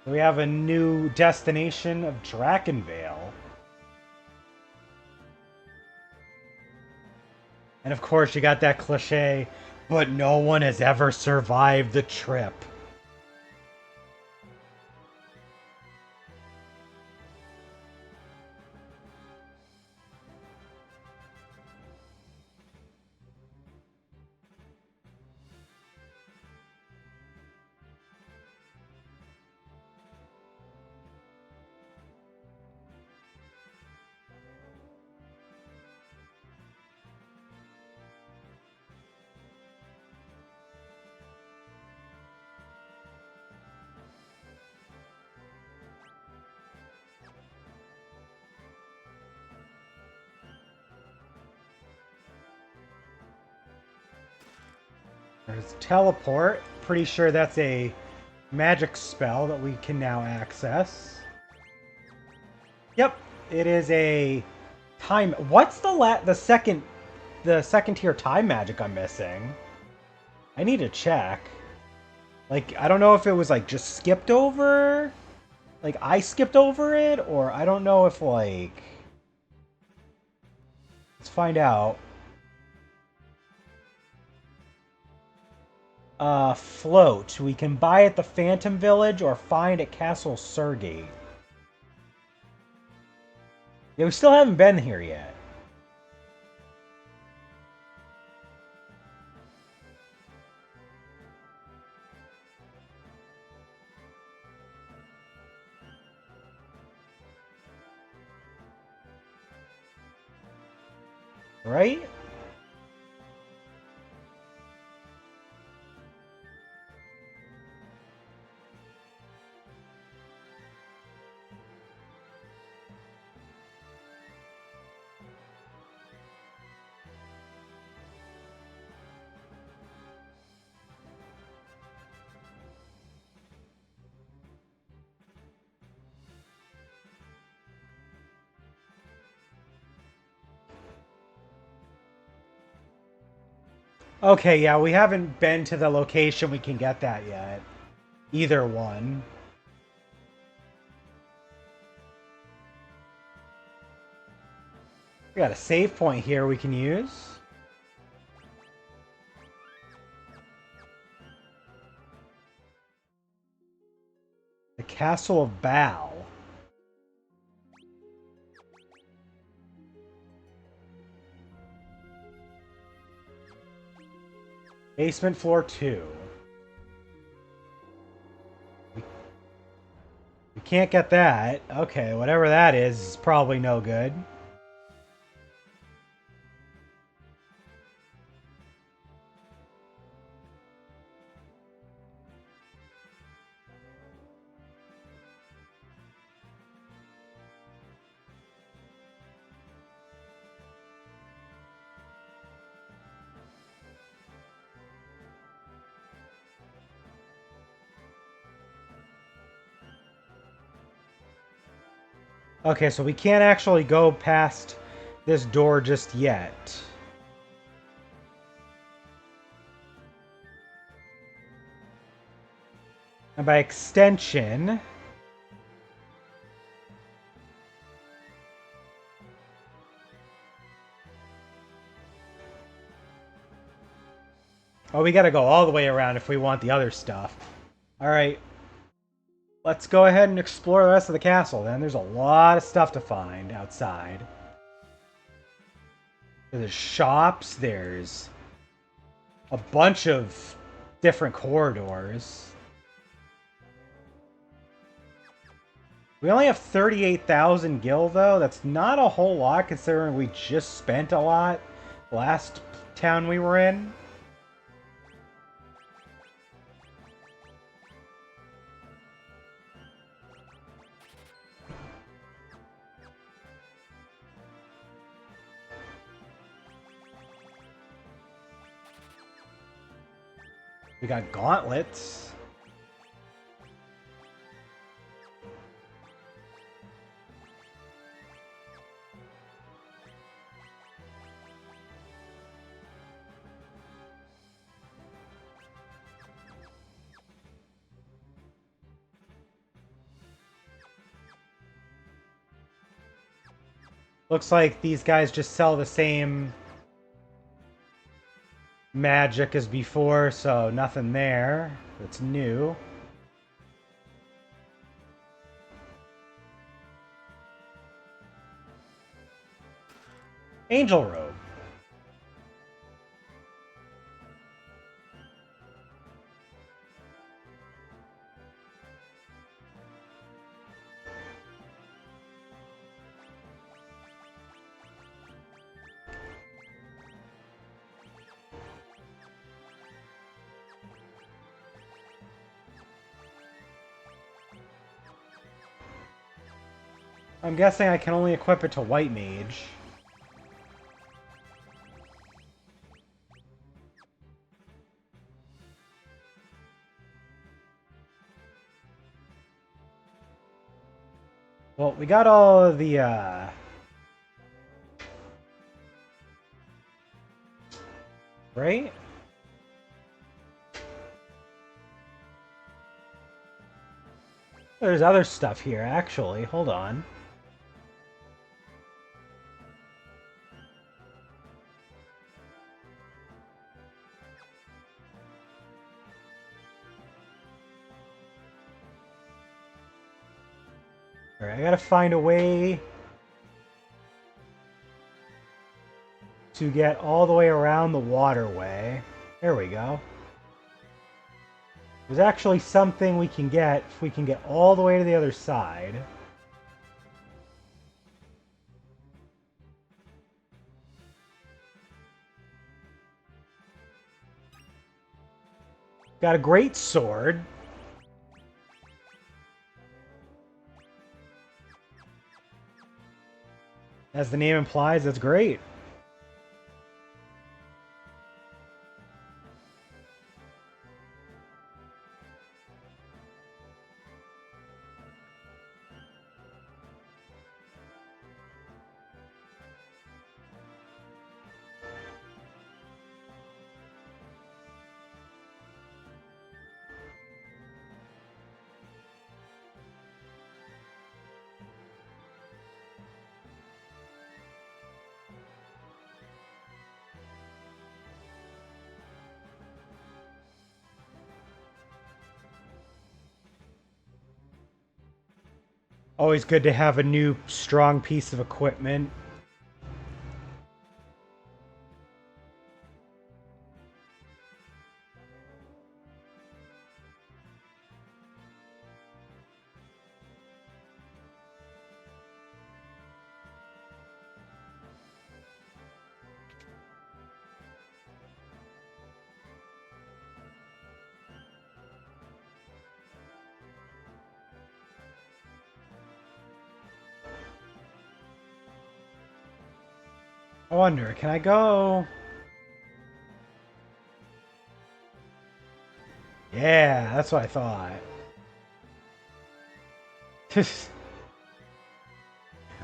We have a new destination of Drakenvale. And of course, you got that cliche, but no one has ever survived the trip. There's teleport. Pretty sure that's a magic spell that we can now access. Yep, it is a time. What's the second tier time magic I'm missing? I need to check. Like, I don't know if it was like just skipped over, like I skipped over it, or I don't know if like. Let's find out. Float. We can buy at the Phantom Village or find at Castle Surgate. Yeah, we still haven't been here yet. Right? Okay, yeah, we haven't been to the location we can get that yet. Either one. We got a save point here we can use. The Castle of Baal. Basement floor 2. We can't get that. Okay, whatever that is probably no good. Okay, so we can't actually go past this door just yet. And by extension... Oh, we gotta go all the way around if we want the other stuff. Alright. Let's go ahead and explore the rest of the castle then. There's a lot of stuff to find outside. There's shops, there's a bunch of different corridors. We only have 38,000 gil though. That's not a whole lot considering we just spent a lot last town we were in. We got gauntlets. Looks like these guys just sell the same magic as before, so nothing there that's new. Angel robe. I'm guessing I can only equip it to White Mage. Well, we got all of the, right? There's other stuff here, actually. Hold on. Alright, I gotta find a way to get all the way around the waterway. There we go. There's actually something we can get if we can get all the way to the other side. Got a great sword. As the name implies, that's great. Always good to have a new strong piece of equipment. I wonder, can I go? Yeah, that's what I thought.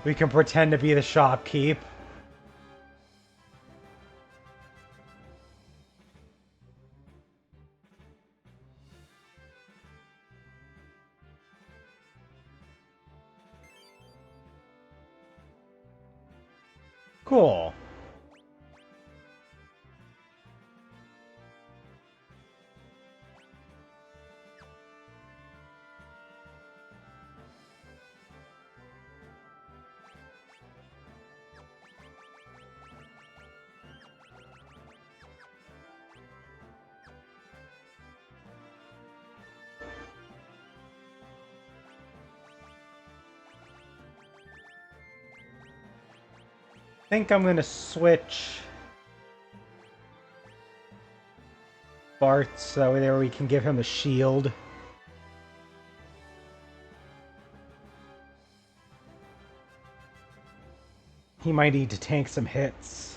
We can pretend to be the shopkeep. Cool. I think I'm gonna switch Bart so there we can give him a shield. He might need to tank some hits.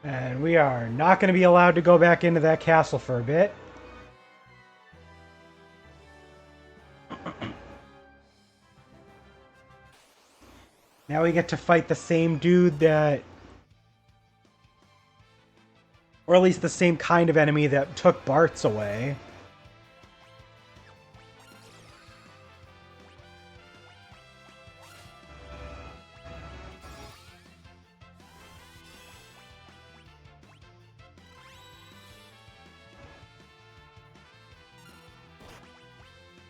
And we are not going to be allowed to go back into that castle for a bit. Now we get to fight the same dude that... Or at least the same kind of enemy that took Bart's away.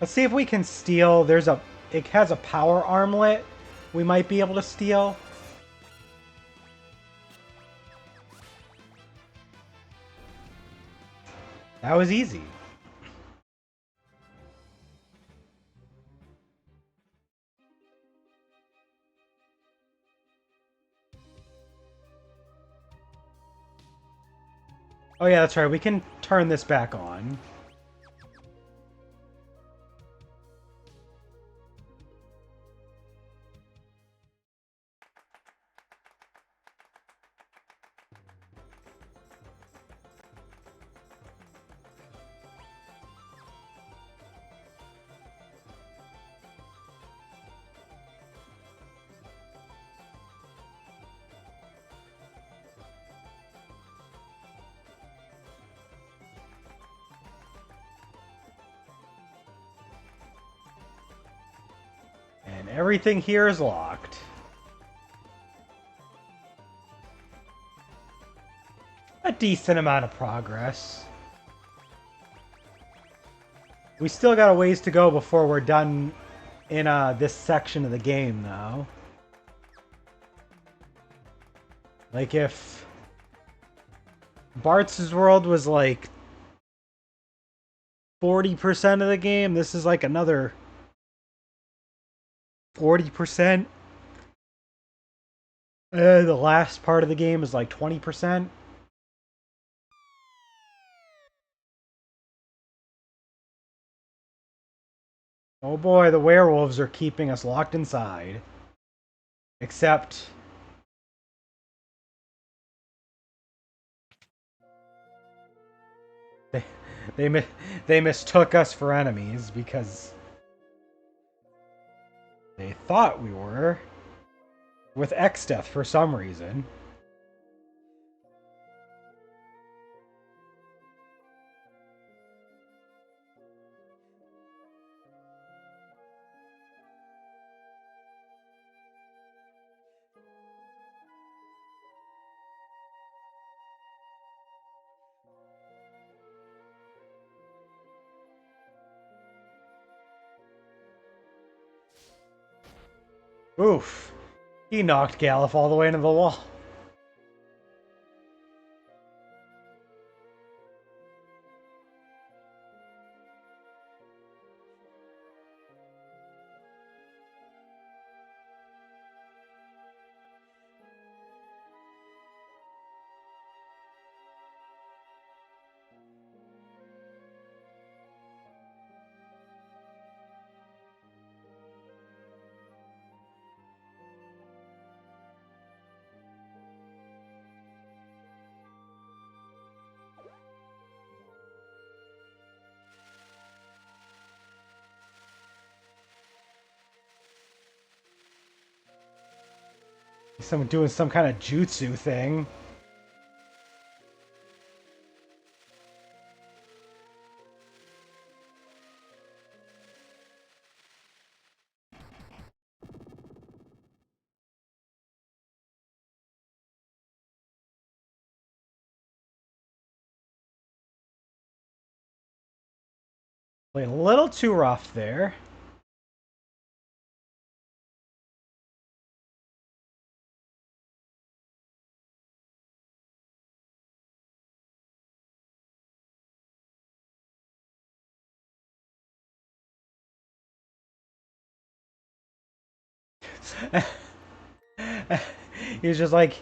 Let's see if we can steal. It has a power armlet we might be able to steal. That was easy. Oh yeah, that's right. We can turn this back on. And everything here is locked. A decent amount of progress. We still got a ways to go before we're done in this section of the game, though. Like, if Bart's world was like 40% of the game, this is like another 40%. The last part of the game is like 20%. Oh boy, the werewolves are keeping us locked inside. Except... They, they mistook us for enemies because they thought we were with X-Death for some reason. Oof. He knocked Galif all the way into the wall. Someone doing some kind of jutsu thing. Played a little too rough there. He was just like...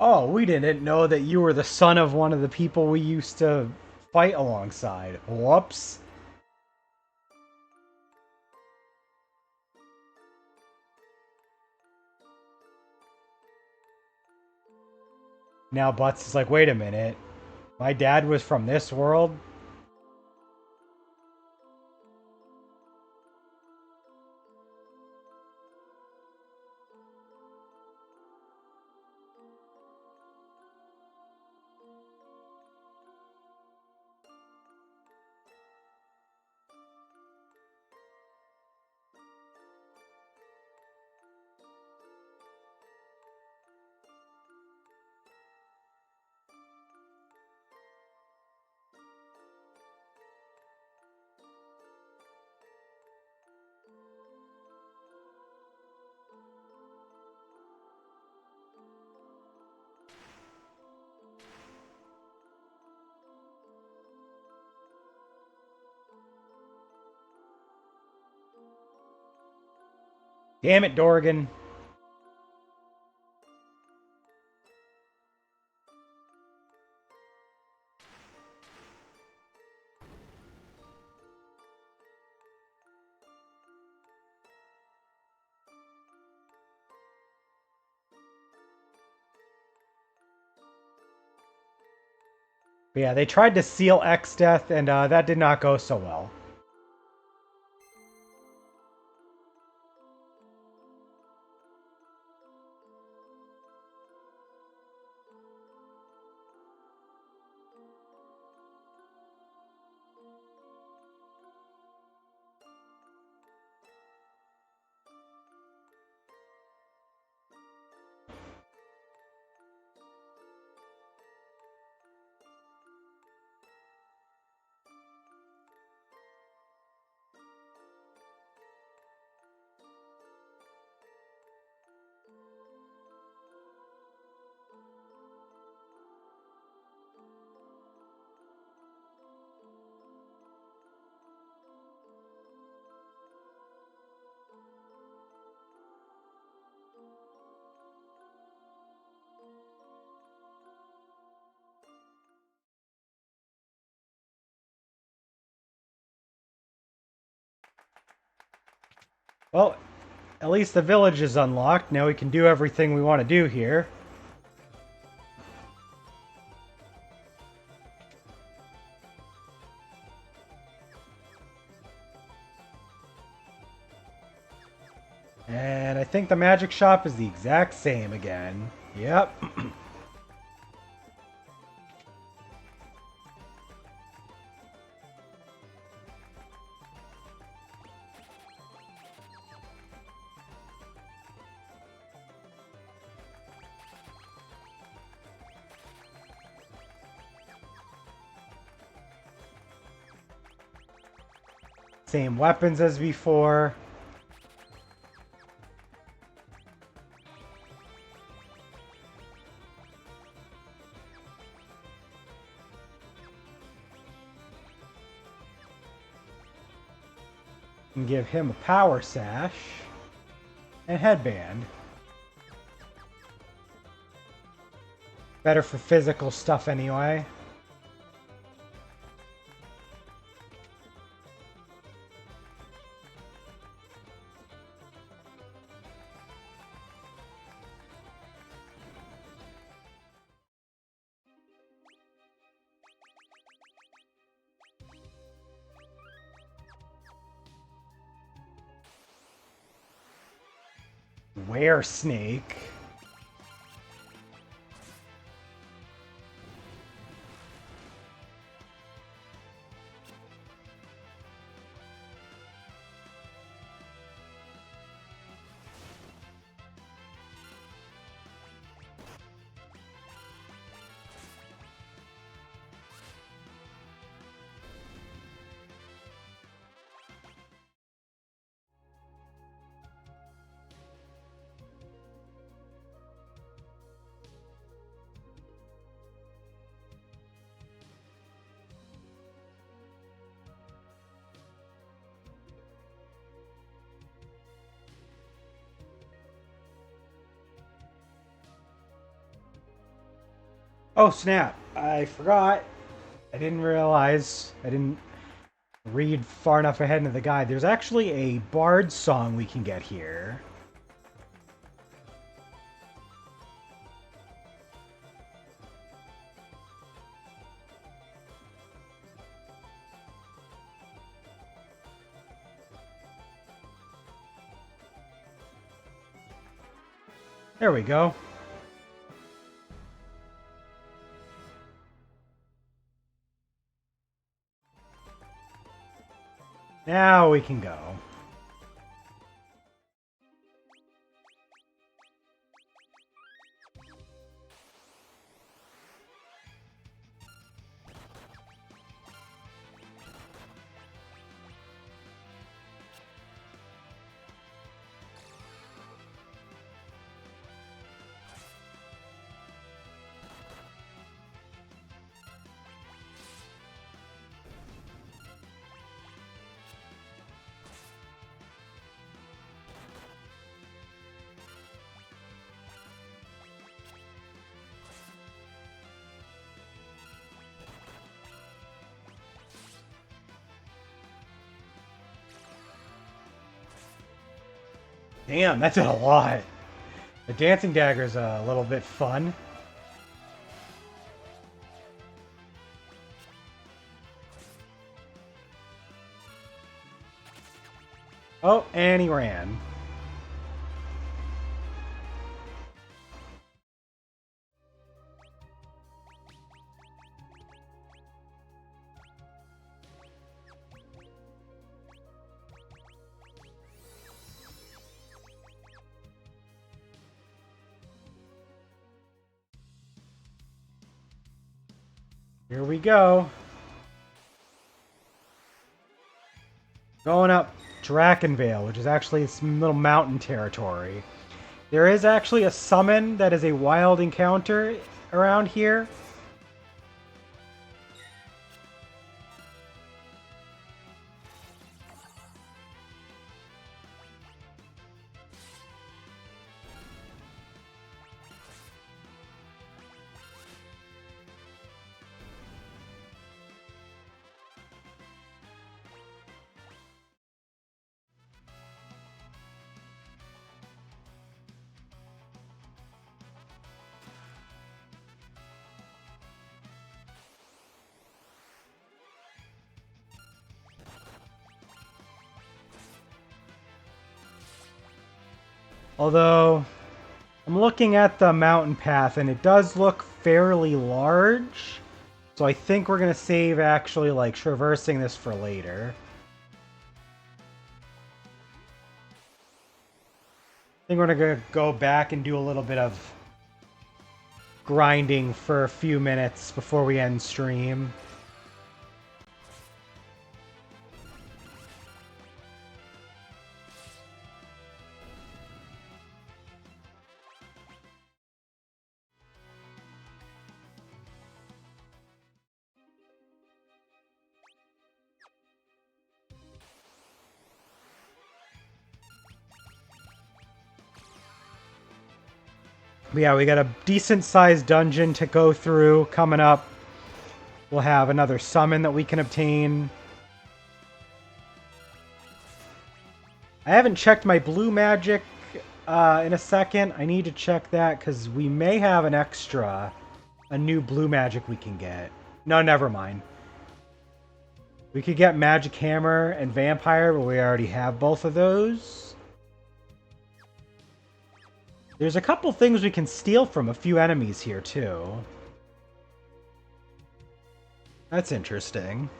Oh, we didn't know that you were the son of one of the people we used to fight alongside. Whoops. Now Butts is like, wait a minute. My dad was from this world? Damn it, Dorgan. But yeah, they tried to seal X Death, and that did not go so well. Well, at least the village is unlocked. Now we can do everything we want to do here. And I think the magic shop is the exact same again. Yep. Same weapons as before. And give him a power sash and headband. Better for physical stuff anyway. Where Snake? Oh snap, I forgot. I didn't realize. I didn't read far enough ahead into the guide. There's actually a bard song we can get here. There we go. Now we can go. Damn, that did a lot. The dancing dagger's a little bit fun. Oh, and he ran. Here we go. Going up Drakenvale, which is actually some little mountain territory. There is actually a summon that is a wild encounter around here. Although, I'm looking at the mountain path and it does look fairly large. So I think we're going to save actually like traversing this for later. I think we're going to go back and do a little bit of grinding for a few minutes before we end stream. But yeah, we got a decent sized dungeon to go through coming up. We'll have another summon that we can obtain. I haven't checked my blue magic in a second. I need to check that because we may have an extra, a new blue magic we can get. No, never mind. We could get Magic Hammer and Vampire, but we already have both of those. There's a couple things we can steal from a few enemies here, too. That's interesting.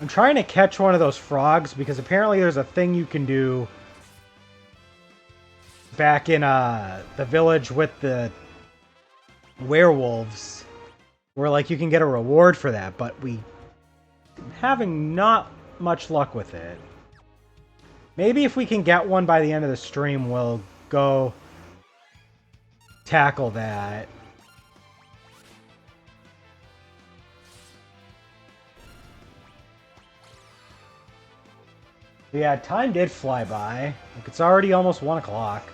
I'm trying to catch one of those frogs because apparently there's a thing you can do back in the village with the werewolves where like you can get a reward for that, but we having not much luck with it. Maybe if we can get one by the end of the stream, we'll go tackle that. Yeah, time did fly by. Like, it's already almost 1 o'clock.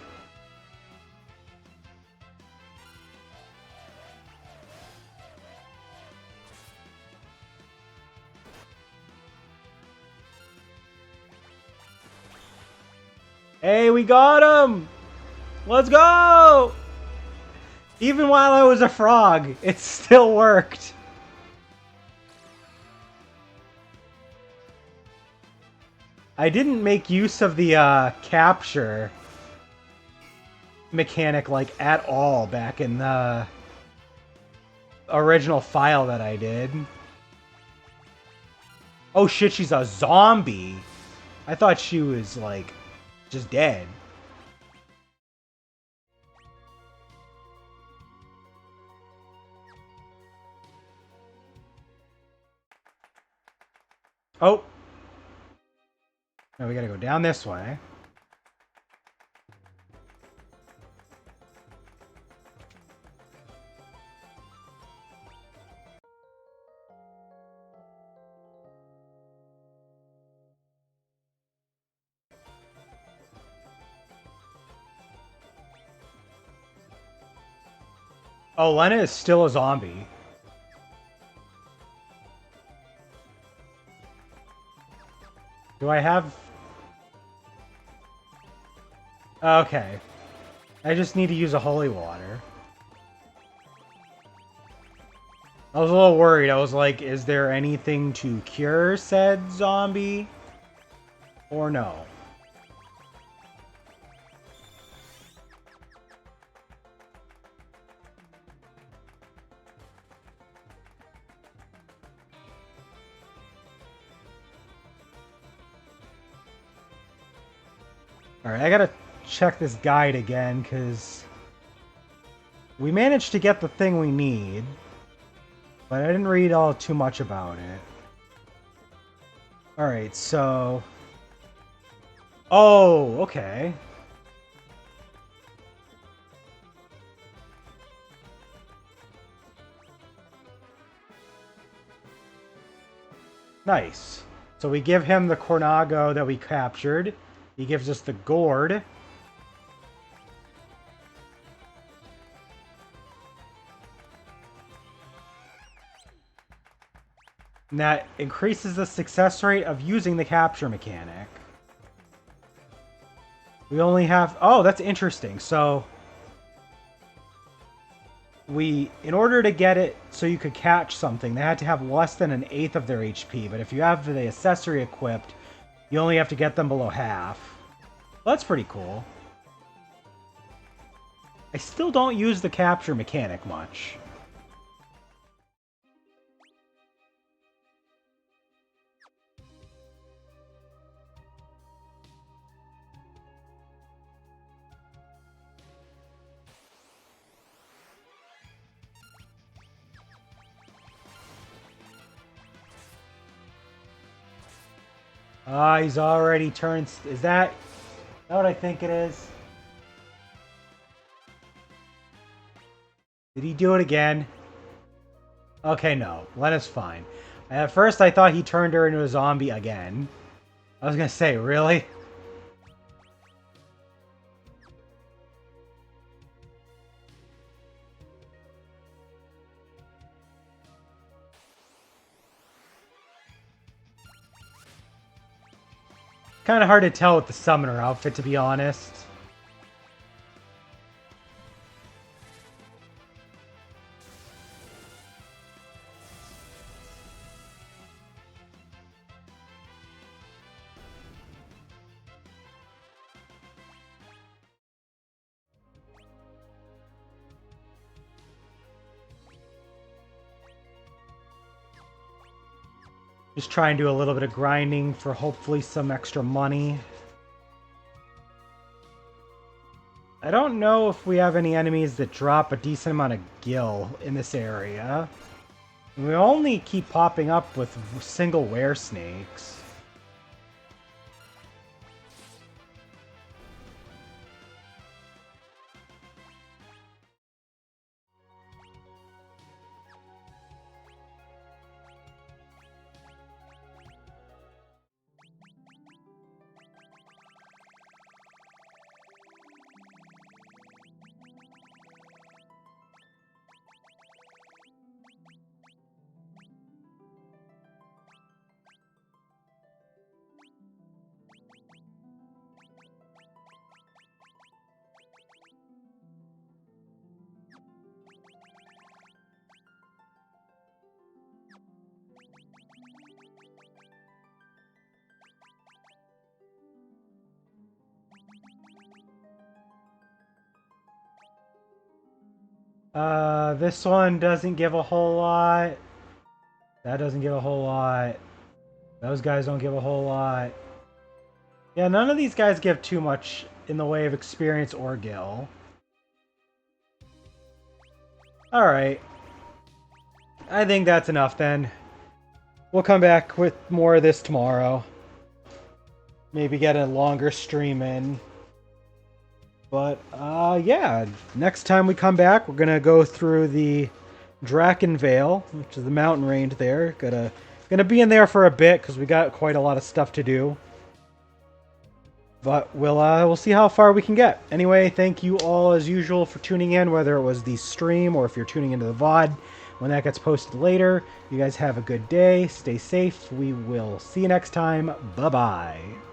Hey, we got him! Let's go! Even while I was a frog, it still worked. I didn't make use of the capture mechanic like at all back in the original file that I did. Oh shit, she's a zombie. I thought she was like just dead. Oh. Now we gotta go down this way. Oh, Lena is still a zombie. Do I have... Okay. I just need to use a holy water. I was a little worried. I was like, is there anything to cure said zombie? Or no? Alright, I gotta check this guide again, because we managed to get the thing we need, but I didn't read all too much about it. Alright, so... Oh, okay. Nice. So we give him the Cornago that we captured. He gives us the gourd. And that increases the success rate of using the capture mechanic. We only have... Oh, that's interesting. So... in order to get it so you could catch something, they had to have less than an eighth of their HP. But if you have the accessory equipped, you only have to get them below half. Well, that's pretty cool. I still don't use the capture mechanic much. Ah, he's already turned... Is that what I think it is? Did he do it again? Okay, no. Lena's fine. At first, I thought he turned her into a zombie again. I was gonna say, really? Kind of hard to tell with the summoner outfit, to be honest. Just try and do a little bit of grinding for hopefully some extra money. I don't know if we have any enemies that drop a decent amount of gil in this area. We only keep popping up with single were snakes. This one doesn't give a whole lot. That doesn't give a whole lot. Those guys don't give a whole lot. Yeah, none of these guys give too much in the way of experience or gil. Alright. I think that's enough then. We'll come back with more of this tomorrow. Maybe get a longer stream in. But, yeah, next time we come back, we're gonna go through the Drakenvale, which is the mountain range there. Gonna be in there for a bit, because we got quite a lot of stuff to do. But we'll see how far we can get. Anyway, thank you all as usual for tuning in, whether it was the stream or if you're tuning into the VOD when that gets posted later. You guys have a good day. Stay safe. We will see you next time. Bye-bye.